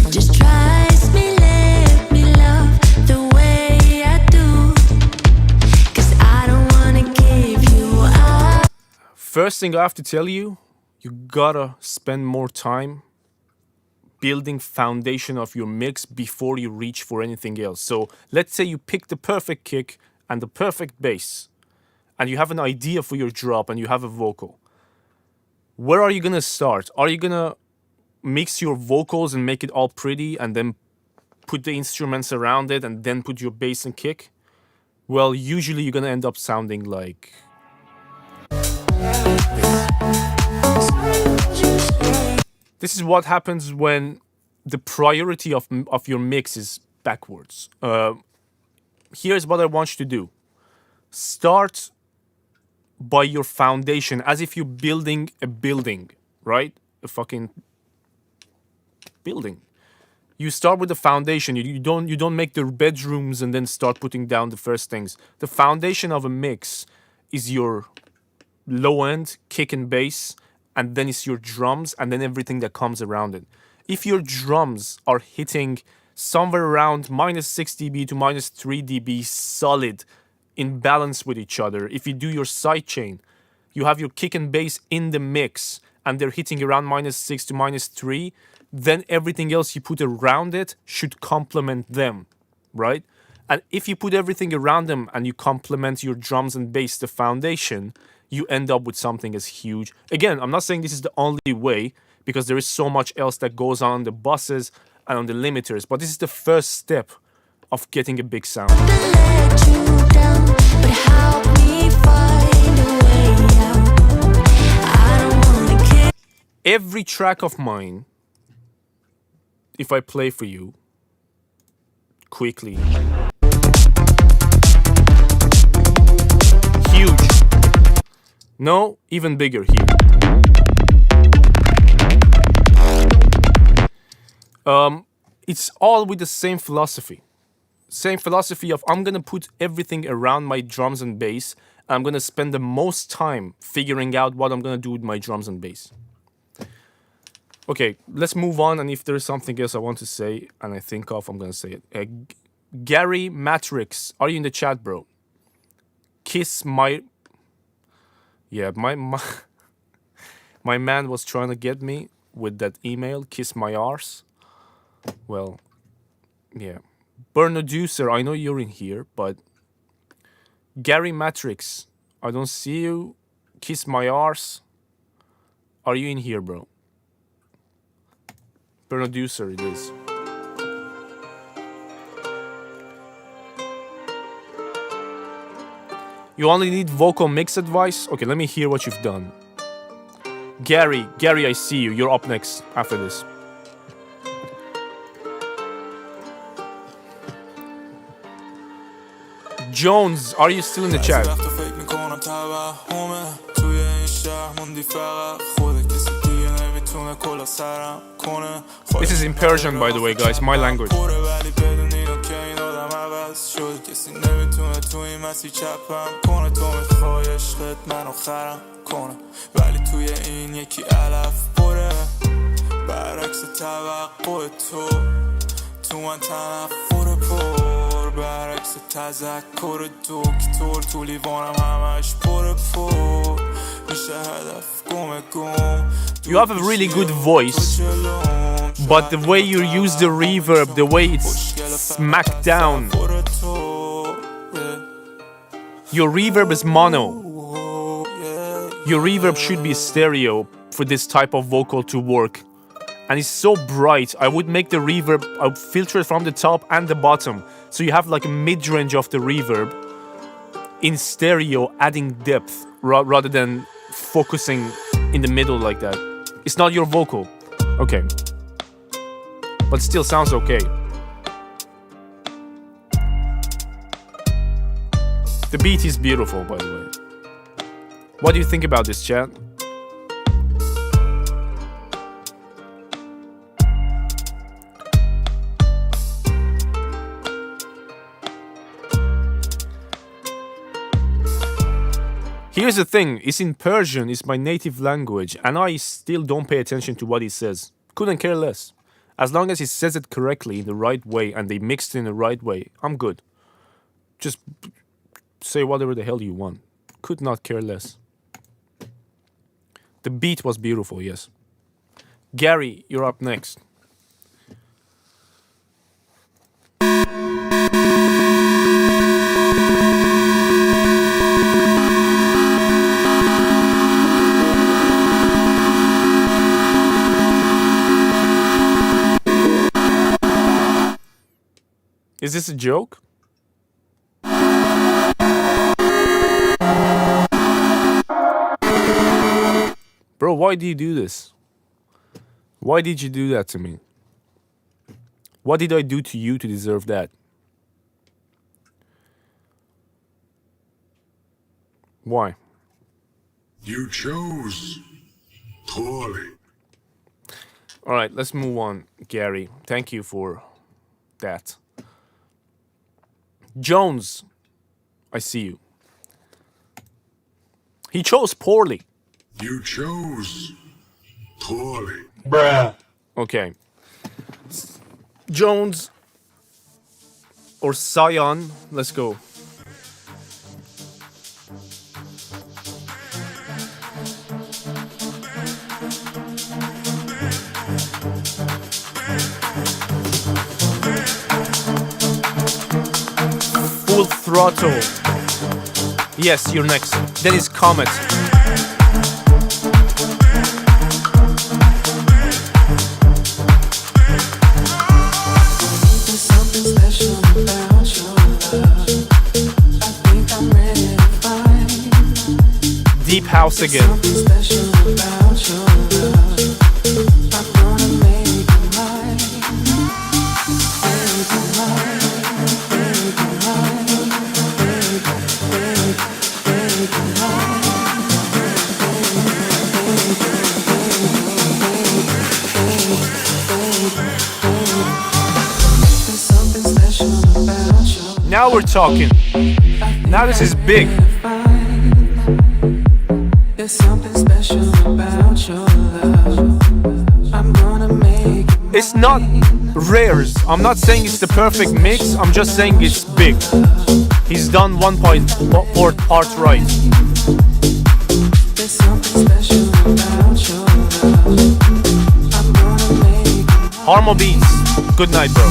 Just trust me, let me love the way I do. 'Cause I don't wanna give you up. First thing I have to tell you, you gotta spend more time building foundation of your mix before you reach for anything else. So let's say you pick the perfect kick and the perfect bass, and you have an idea for your drop and you have a vocal. Where are you gonna start? Are you gonna mix your vocals and make it all pretty and then put the instruments around it and then put your bass and kick? Well, usually you're gonna end up sounding like this is what happens when the priority of your mix is backwards. Here's what I want you to do. Start by your foundation, as if you're building a building, right? A fucking building. You start with the foundation. You don't make the bedrooms and then start putting down the first things. The foundation of a mix is your low end, kick and bass, and then it's your drums, and then everything that comes around it. If your drums are hitting somewhere around -6 dB to -3 dB solid in balance with each other, if you do your sidechain, you have your kick and bass in the mix, and they're hitting around -6 to -3, then everything else you put around it should complement them, right? And if you put everything around them and you complement your drums and bass, the foundation, you end up with something as huge. Again, I'm not saying this is the only way, because there is so much else that goes on the buses and on the limiters, but this is the first step of getting a big sound. Every track of mine, if I play for you quickly, huge. No, even bigger here. It's all with the same philosophy. Same philosophy of I'm gonna put everything around my drums and bass, and I'm gonna spend the most time figuring out what I'm gonna do with my drums and bass. Okay, let's move on, and if there's something else I want to say, and I think of, I'm gonna say it. Gary Matrix, are you in the chat, bro? Kiss my... Yeah, my man was trying to get me with that email, kiss my arse. Well, yeah. Bernaducer, I know you're in here, but Gary Matrix, I don't see you. Kiss my arse. Are you in here, bro? Bernaducer it is. You only need vocal mix advice? Okay, let me hear what you've done. Gary, I see you. You're up next after this. Jones, are you still in the chat? This is in Persian, by the way, guys, my language. کنم ولی توی این یکی علف پره برعکس توقع تو من تنفر پر برعکس تذکر دکتر تو لیوانم همش پر میشه هدف گم You have a really good voice, but the way you use the reverb, the way it's smacked down, your reverb is mono. Your reverb should be stereo for this type of vocal to work. And it's so bright, I would make the reverb, I would filter it from the top and the bottom. So you have like a mid-range of the reverb in stereo, adding depth rather than focusing in the middle like that. It's not your vocal. Okay. But still sounds okay. The beat is beautiful, by the way. What do you think about this, chat? Here's the thing, it's in Persian, it's my native language, and I still don't pay attention to what he says. Couldn't care less. As long as he says it correctly in the right way and they mixed it in the right way, I'm good. Just say whatever the hell you want. Could not care less. The beat was beautiful, yes. Gary, you're up next. Is this a joke? Bro, why do you do this? Why did you do that to me? What did I do to you to deserve that? Why? You chose poorly. Alright, let's move on, Gary. Thank you for that. Jones, I see you. He chose poorly. You chose poorly. Bruh. Okay. Jones or Sion, let's go. Full throttle. Yes, you're next. Then is Comet. Deep house again. Now we're talking. Now this is big. There's something special about your love. I'm gonna make It's not rares. I'm not saying it's the perfect mix. I'm just saying it's big. He's done one part right. There's something special about your love. I'm gonna make Harmo Beats. Good night, bro.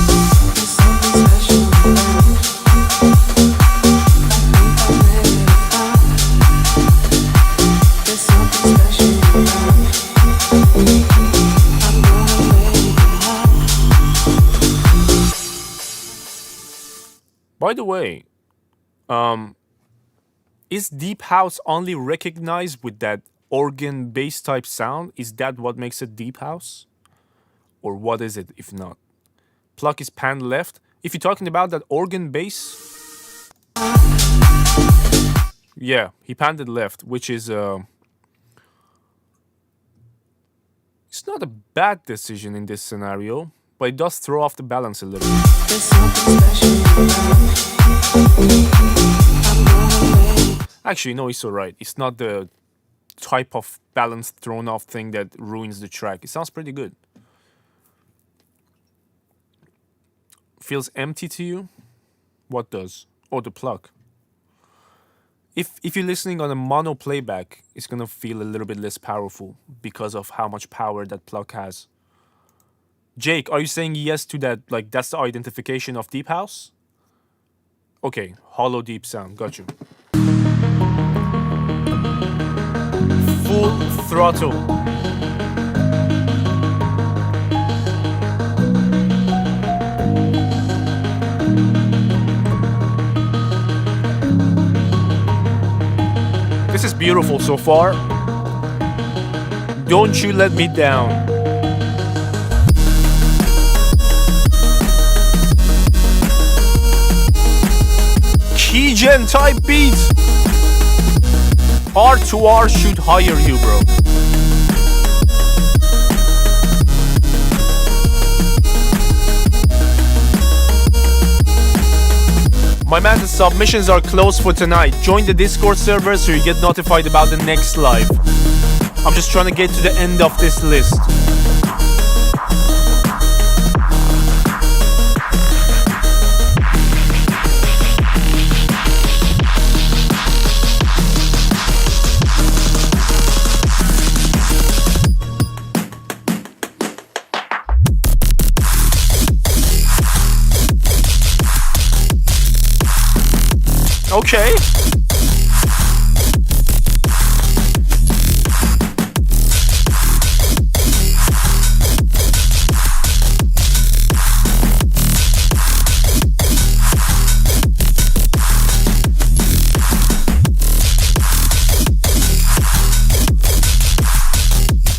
there's something special about By the way, is deep house only recognized with that organ bass type sound? Is that what makes it deep house? Or what is it if not? Pluck is pan left. If you're talking about that organ bass, yeah, he panned it left, which is it's not a bad decision in this scenario, but it does throw off the balance a little. Actually, no, it's alright. It's not the type of balance thrown off thing that ruins the track. It sounds pretty good. Feels empty to you? What does? Oh, the plug. If you're listening on a mono playback, it's gonna feel a little bit less powerful because of how much power that plug has. Jake, are you saying yes to that? Like, that's the identification of deep house? Okay, hollow deep sound, got you. Full throttle. This is beautiful so far. Don't you let me down. Keygen type beats. R2R should hire you, bro. My man, the submissions are closed for tonight. Join the Discord server so you get notified about the next live. I'm just trying to get to the end of this list. Okay.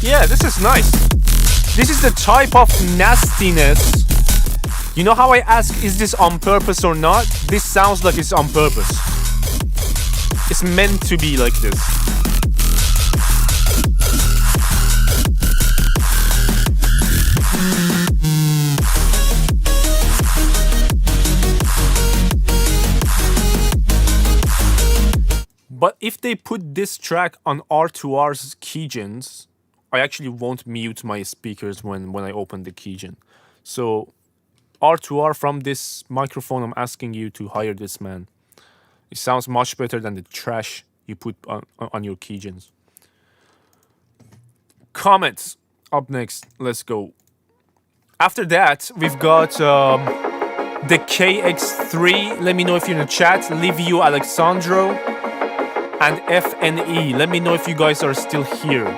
Yeah, this is nice. This is the type of nastiness. You know how I ask, is this on purpose or not? This sounds like it's on purpose. It's meant to be like this. But if they put this track on R2R's keygens, I actually won't mute my speakers when I open the keygen. So R2R, from this microphone, I'm asking you to hire this man. It sounds much better than the trash you put on your keygens. Comments up next. Let's go. After that, we've got the KX3. Let me know if you're in the chat. Livio Alexandro and FNE. Let me know if you guys are still here.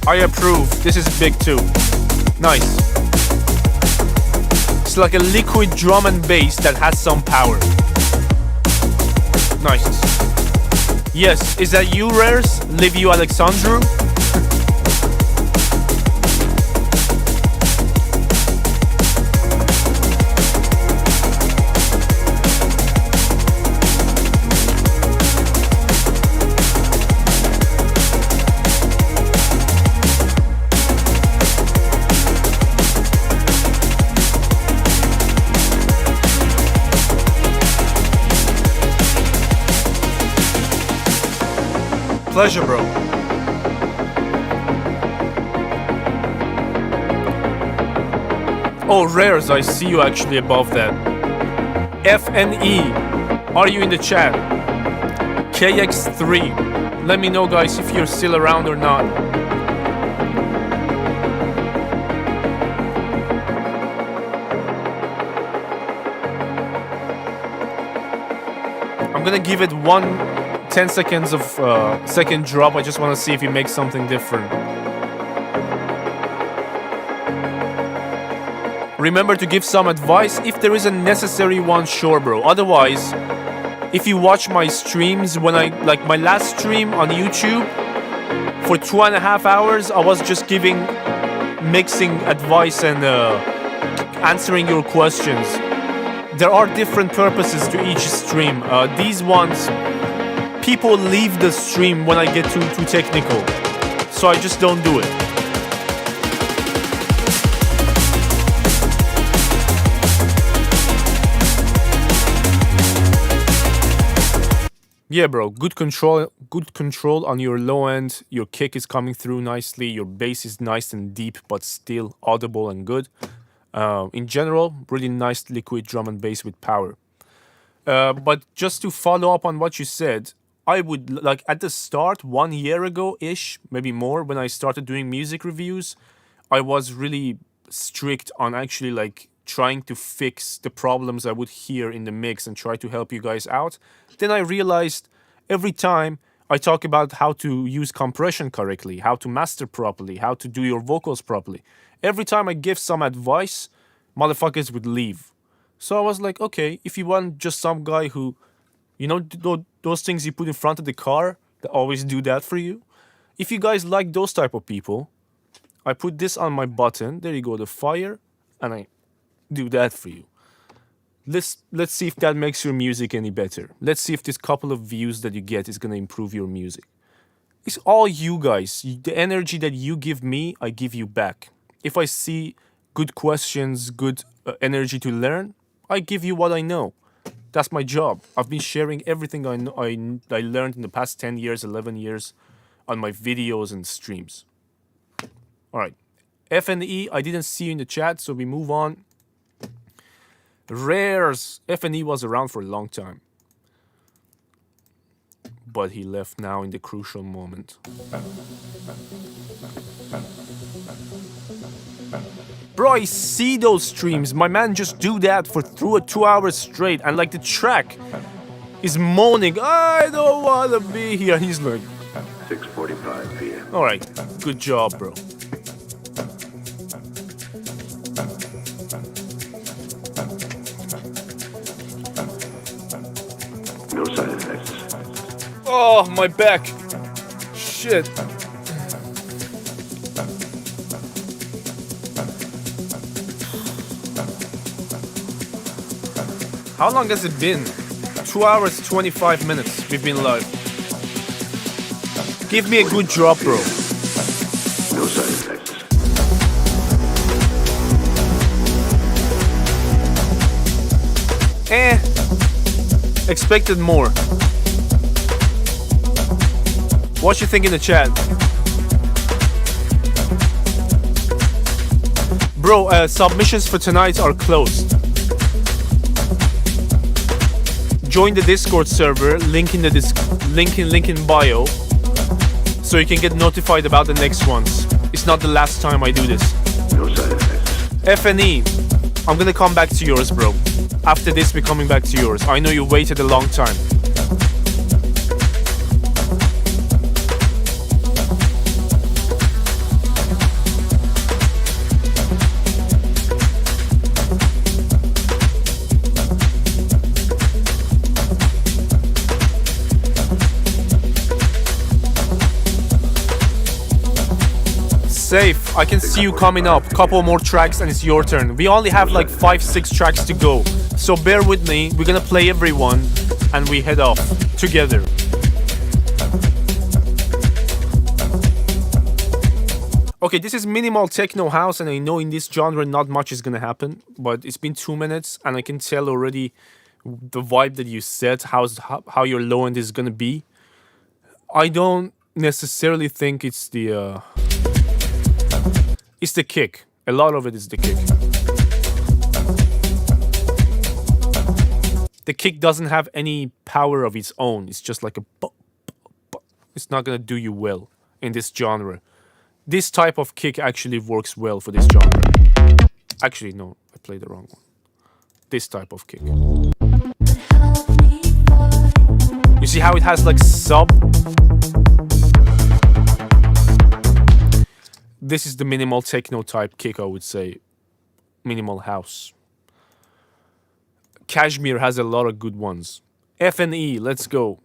I approve. This is big too. Nice. It's like a liquid drum and bass that has some power. Nice. Yes, is that you, Rares? Livio Alexandru? Pleasure, bro. Oh, Rares, I see you actually above that. FNE, are you in the chat? KX3, let me know, guys, if you're still around or not. I'm gonna give it 10 seconds of second drop. I just want to see if he makes something different. Remember to give some advice if there is a necessary one, sure, bro. Otherwise, if you watch my streams, when like my last stream on YouTube for 2.5 hours, I was just giving mixing advice and answering your questions. There are different purposes to each stream. These ones, people leave the stream when I get too technical. so I just don't do it. Yeah, bro, good control on your low end. Your kick is coming through nicely. Your bass is nice and deep, but still audible and good. In general, really nice liquid drum and bass with power. But just to follow up on what you said, I would, like, at the start, 1 year ago-ish, maybe more, when I started doing music reviews, I was really strict on actually, like, trying to fix the problems I would hear in the mix and try to help you guys out. Then I realized every time I talk about how to use compression correctly, how to master properly, how to do your vocals properly, every time I give some advice, motherfuckers would leave. So I was like, okay, if you want just some guy who, you know, those things you put in front of the car that always do that for you, if you guys like those type of people, I put this on my button, there you go, the fire, and I do that for you. Let's see if that makes your music any better. Let's see if this couple of views that you get is gonna improve your music. It's all you guys. The energy that you give me, I give you back. If I see good questions, good energy to learn, I give you what I know. That's my job. I've been sharing everything I learned in the past 10 years, 11 years on my videos and streams. All right. FNE, I didn't see you in the chat, so we move on. Rares. FNE was around for a long time. But he left now in the crucial moment. Bro, I see those streams. My man just do that for through 2 hours straight. And like the track is moaning, I don't want to be here. He's like... 6:45 p.m. Alright, good job, bro. No side effects. Oh, my back. Shit. How long has it been? 2 hours, 25 minutes we've been live. Give me a good drop, bro. No side effects. Expected more. What you think in the chat? Bro, submissions for tonight are closed. Join the Discord server, link in bio, so you can get notified about the next ones. It's not the last time I do this. No side effects. FNE, I'm gonna come back to yours, bro. After this, we're coming back to yours. I know you waited a long time. Safe. I can see you coming up. Couple more tracks and it's your turn. We only have like 5-6 tracks to go. So bear with me. We're gonna play everyone and we head off together. Okay, this is minimal techno house and I know in this genre not much is gonna happen, but it's been 2 minutes and I can tell already the vibe that you set, how your low end is gonna be. I don't necessarily think it's the kick. A lot of it is the kick. The kick doesn't have any power of its own. It's just like a... It's not gonna do you well in this genre. This type of kick actually works well for this genre. Actually, no. I played the wrong one. This type of kick. You see how it has like sub? This is the minimal techno type kick, I would say. Minimal house. Kashmir has a lot of good ones. FNE, let's go.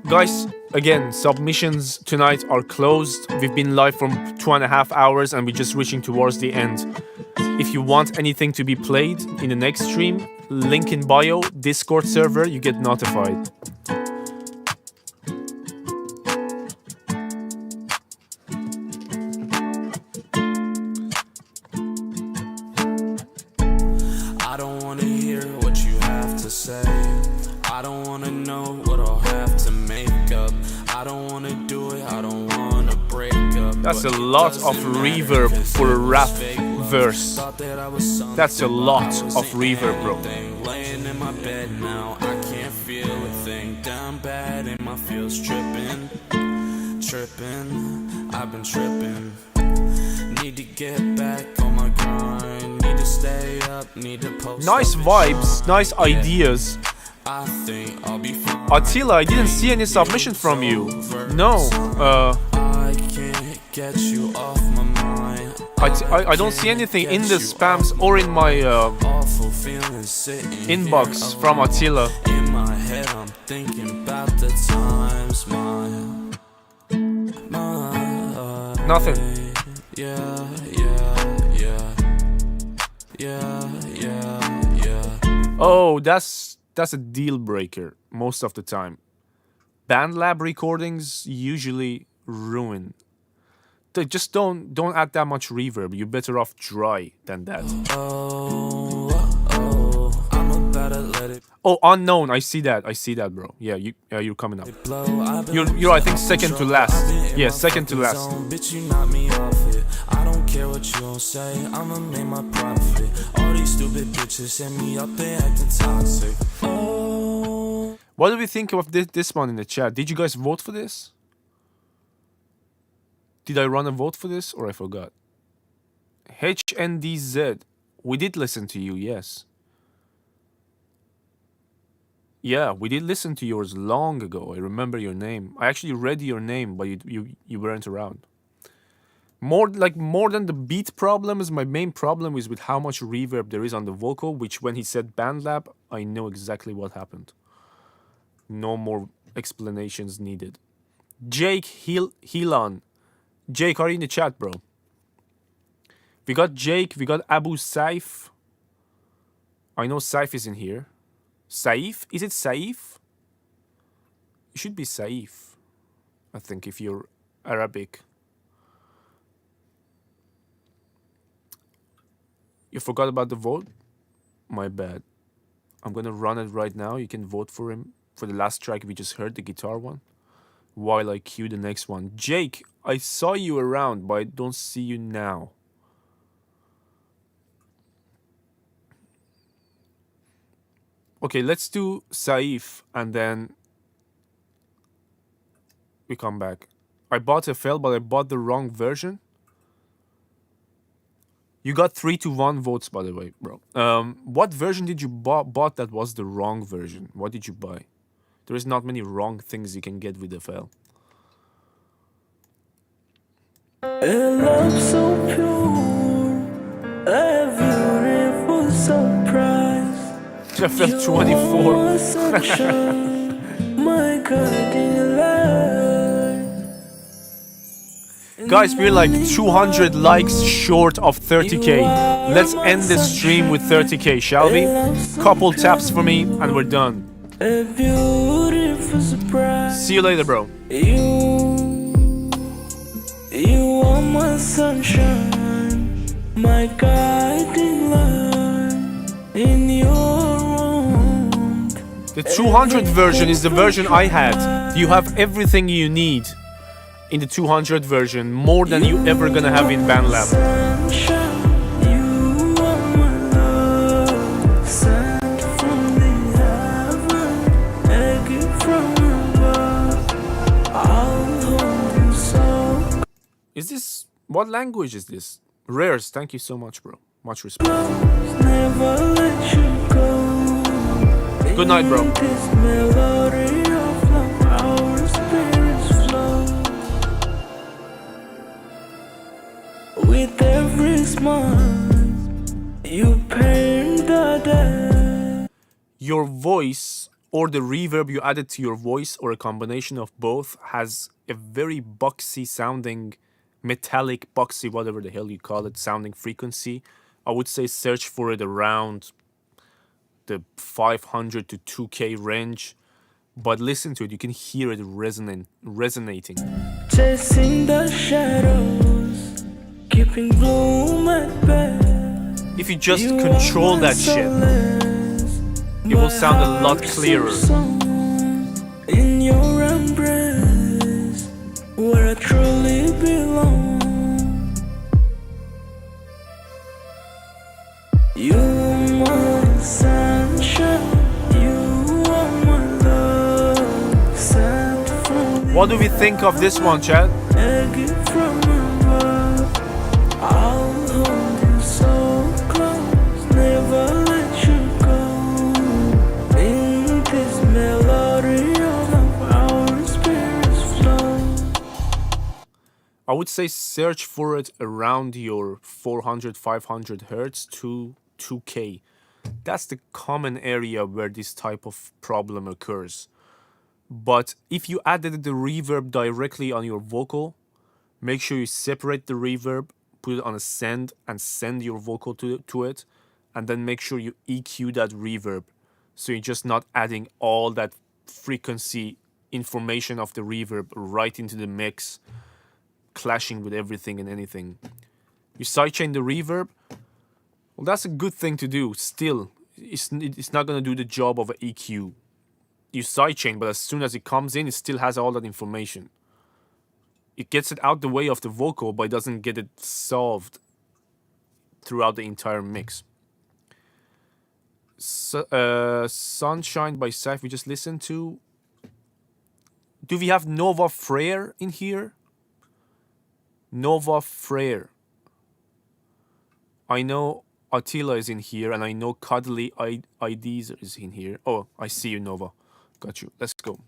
Guys, again, submissions tonight are closed. We've been live from 2.5 hours and we're just reaching towards the end. If you want anything to be played in the next stream, link in bio, Discord server, you get notified. wanna know what I'll have to make up. I don't wanna do it, I don't wanna break up. That's a lot of reverb for a rap verse. That's a lot of reverb, bro. Laying in my bed now, I can't feel a thing. Down bad in my feels, tripping. I've been tripping. Need to get back on my grind. Need to stay up, need to post. Nice vibes, nice ideas. I think I'll be fine. Attila, I didn't see any submission from you. No. I can't get you off my mind. I don't see anything in the spams or in my inbox from Attila. In my head, I'm thinking about the times, Nothing. Yeah. Oh, that's a deal breaker most of the time. BandLab recordings usually ruin. They just don't add that much reverb. You're better off dry than that. I'm about to let it. Oh, unknown. I see that, bro. Yeah, you're coming up. You're I think second to last. Yeah, second to last. Bitch, you knock me off it. I don't care what you gon' say. I'ma make my profit. All these stupid bitches send me up, they acting toxic. What do we think of this one in the chat? Did you guys vote for this? Did I run a vote for this or I forgot? HNDZ. We did listen to you, yes. Yeah, we did listen to yours long ago. I remember your name. I actually read your name, but you weren't around. More than the beat problems, my main problem is with how much reverb there is on the vocal, which when he said BandLab, I know exactly what happened. No more explanations needed. Jake Helan. Jake, are you in the chat, bro? We got Jake, we got Abu Saif. I know Saif is in here. Saif? Is it Saif? It should be Saif, I think, if you're Arabic. You forgot about the vote? My bad. I'm gonna run it right now. You can vote for him for the last track we just heard, the guitar one, while I cue the next one. Jake, I saw you around, but I don't see you now. Okay, let's do Saif and then we come back. I bought a fail, but I bought the wrong version. You got 3-1 votes, by the way, bro. What version did you bought that was the wrong version? What did you buy? There is not many wrong things you can get with the fail. Love so pure, a beautiful surprise. I felt 24. My guiding light. Guys, we're like 200 likes short of 30k. Let's end this stream with 30k, shall we? Couple taps for me and we're done. A beautiful surprise. See you later, bro. You are my sunshine, my guiding light in your room. The 200 version is the version I had. You have everything you need in the 200 version, more than you ever gonna have in BandLab. Is this... what language is this? Rares, thank you so much, bro. Much respect. Good night, bro. With every smile, you paint the day. Your voice, or the reverb you added to your voice, or a combination of both, has a very boxy sounding, metallic, boxy, whatever the hell you call it, sounding frequency. I would say search for it around the 500 to 2K range. But listen to it, you can hear it resonating. Chasing the shadows, keeping bloom at bay. If you just control that shit, it will sound a lot clearer. What do we think of this one, Chad? I'll hold you so close, never let you go. In this melody of our spirits flow. I would say search for it around your 400, 500 hertz to 2K. That's the common area where this type of problem occurs. But if you added the reverb directly on your vocal, make sure you separate the reverb, put it on a send, and send your vocal to it, and then make sure you EQ that reverb, so you're just not adding all that frequency information of the reverb right into the mix, clashing with everything and anything. You sidechain the reverb, well, that's a good thing to do. Still, it's not going to do the job of an EQ. You sidechain, but as soon as it comes in, it still has all that information. It gets it out the way of the vocal, but it doesn't get it solved throughout the entire mix. Sunshine by Saif, we just listened to. Do we have Nova Frere in here? Nova Frere. I know Attila is in here, and I know Cuddly IDs is in here. Oh, I see you, Nova. Got you. Let's go.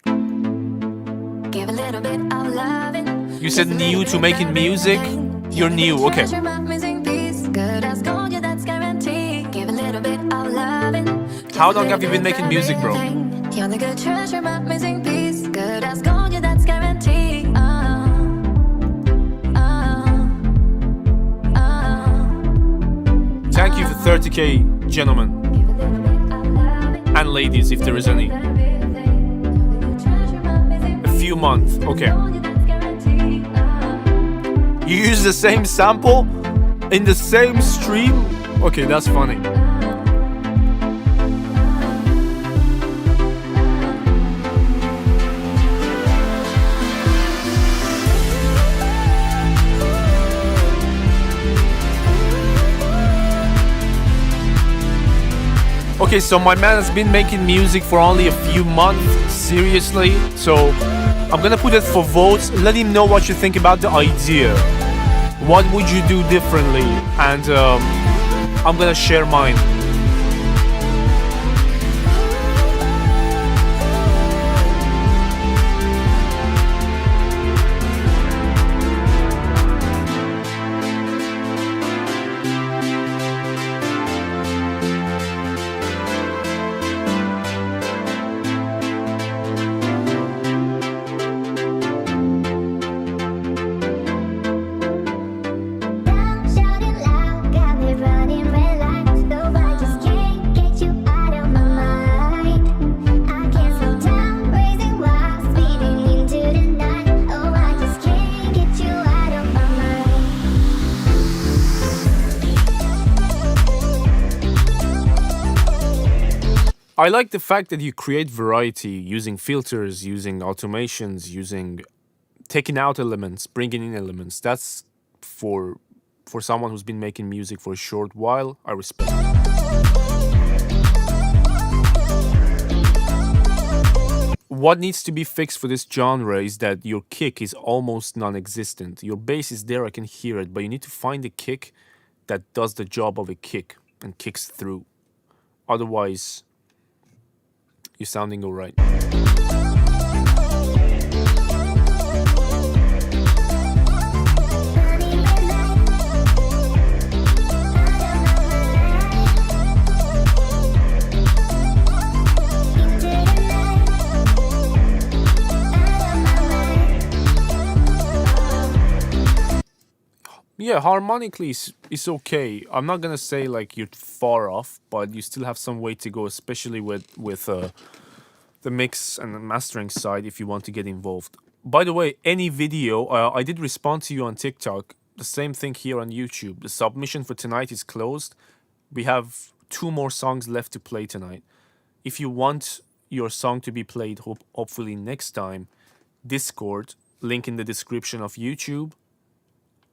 Give a little bit of loving. You said new to making music? You're new, okay. How long have you been making music, bro? You're the good treasure, my missing piece. Good as gold, yeah, that's guaranteed. Thank you for 30k, gentlemen. And ladies, if there is any. A few months, okay. You use the same sample in the same stream? Okay, that's funny. Okay, so my man has been making music for only a few months, seriously. So I'm gonna put it for votes. Let him know what you think about the idea. What would you do differently? And I'm gonna share mine. I like the fact that you create variety using filters, using automations, using taking out elements, bringing in elements. That's for someone who's been making music for a short while, I respect. What needs to be fixed for this genre is that your kick is almost non-existent. Your bass is there, I can hear it, but you need to find a kick that does the job of a kick and kicks through. Otherwise, you're sounding all right. Yeah, harmonically it's okay. I'm not gonna say like you're far off, but you still have some way to go, especially with the mix and the mastering side if you want to get involved. By the way, any video, I did respond to you on TikTok. The same thing here on YouTube. The submission for tonight is closed. We have 2 more songs left to play tonight. If you want your song to be played, hopefully next time, Discord, link in the description of YouTube.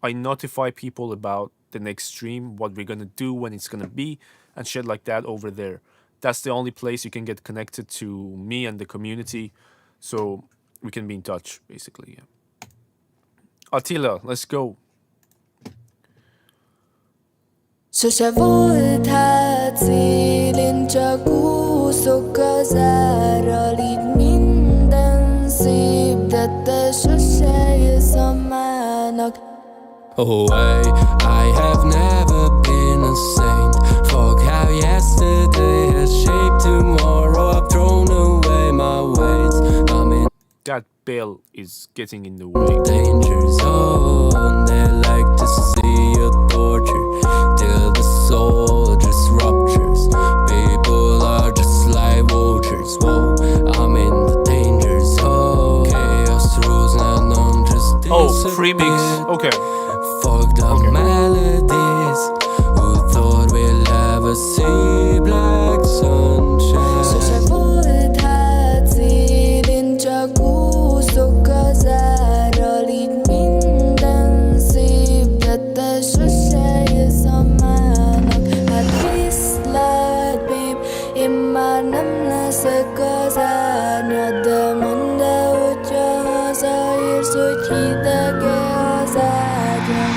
I notify people about the next stream, what we're gonna do, when it's gonna be, and shit like that over there. That's the only place you can get connected to me and the community. so we can be in touch, basically. Yeah. Attila, let's go. sose volt hát szélén csak úszok az árral, így minden szép, de te sose jössz a mának. Oh, I have never been a saint. Fuck how yesterday has shaped tomorrow. I've thrown away my weights. I'm in That bell is getting in the way. danger zone. They like to see you torture till the soul just ruptures. People are just like vultures. Whoa, I'm in the danger zone. Chaos rules and I'm just premix. Okay. Fuck the melodies. Who thought we'll ever see black sunshine? Sose volt hát szélén csak úszok az árral, így minden szép, de te sose jössz a mának. Hát viszlát, babe, én már nem leszek az árnyad, de mondd el, hogyha hazaérsz, hogy hideg-e az ágyam.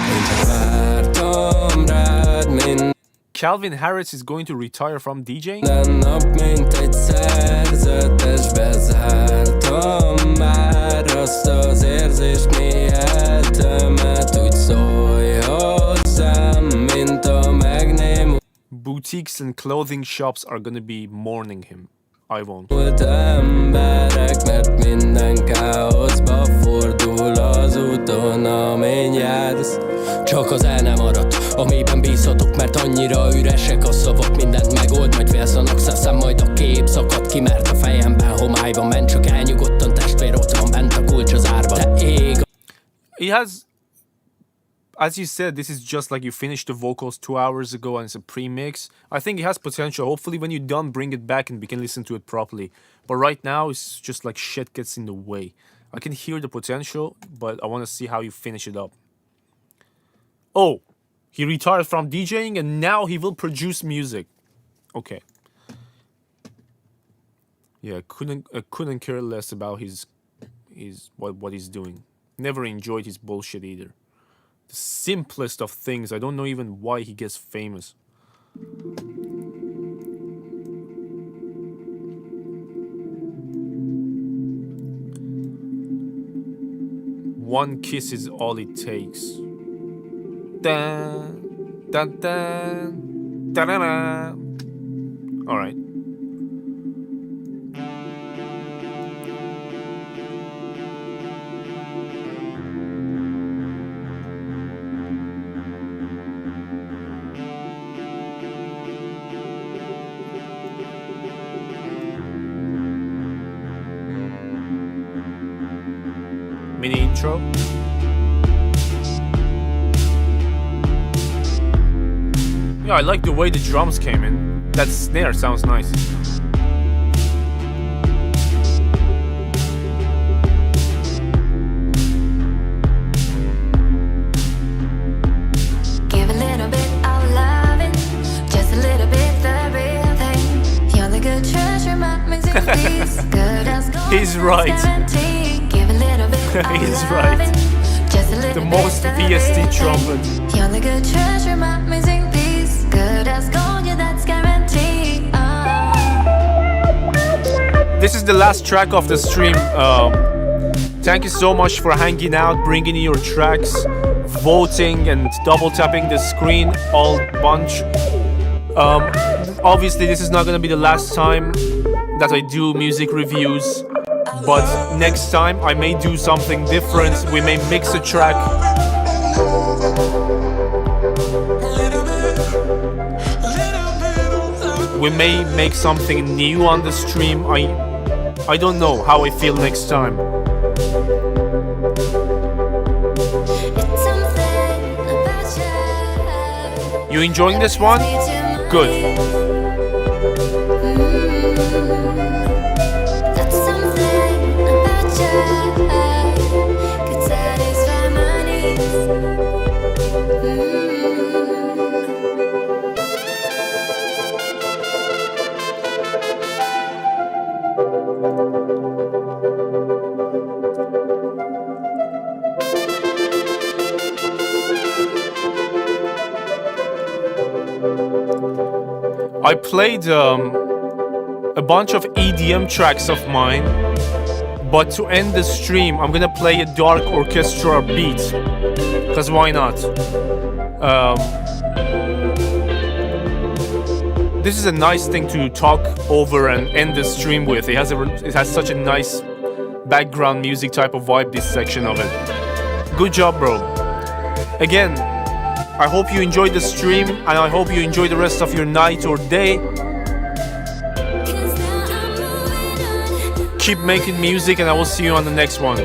Vártam rád, mint Calvin Harris is going to retire from DJing? minden nap, mint egy szerzetes, bezártam már azt az érzést, mi eltömött, úgy szólj hozzám, mint a megném. Boutiques and clothing shops are gonna be mourning him. I won't. Volt emberek, mert minden káoszba fordul az úton, amin jársz. Csak az el nem maradt, amiben bízhatok, mert annyira üresek a szavak. Mindent megold, majd félszanak, szeszem, majd a kép szakad ki, mert a fejemben homályban ment. Csak elnyugodtan, testvér, ott van bent a kulcs az árban. De ég. He has, as you said, this is just like you finished the vocals 2 hours ago and it's a pre-mix. I think it has potential. Hopefully when you're done, bring it back and we can listen to it properly. But right now, it's just like shit gets in the way. I can hear the potential, but I want to see how you finish it up. Oh, he retired from DJing and now he will produce music. Okay. Yeah, I couldn't care less about what he's doing. Never enjoyed his bullshit either. The simplest of things. I don't know even why he gets famous. One kiss is all it takes. Dun, dun, dun, dun, dun, dun. All right. Mini intro. Yeah, I like the way the drums came in. That snare sounds nice. Give a little bit of loving, just a little bit the real thing. You're the good treasure, my music piece. Good as gold. He's right. Give a little bit of He's right. just a little The bit most the VST real trumpet. thing. You're the good treasure, my music piece. Good as gold, yeah, that's guaranteed. This is the last track of the stream. Thank you so much for hanging out, bringing in your tracks, voting and double tapping the screen all bunch. Obviously this is not gonna be the last time that I do music reviews, but next time I may do something different. We may mix a track. We may make something new on the stream. I don't know how I feel next time. You enjoying this one? Good. That's something about you could satisfy my needs. I played a bunch of EDM tracks of mine, but to end the stream, I'm gonna play a dark orchestra beat, cause why not? This is a nice thing to talk over and end the stream with. It has such a nice background music type of vibe, this section of it. Good job, bro. Again, I hope you enjoyed the stream, and I hope you enjoy the rest of your night or day. Keep making music, and I will see you on the next one.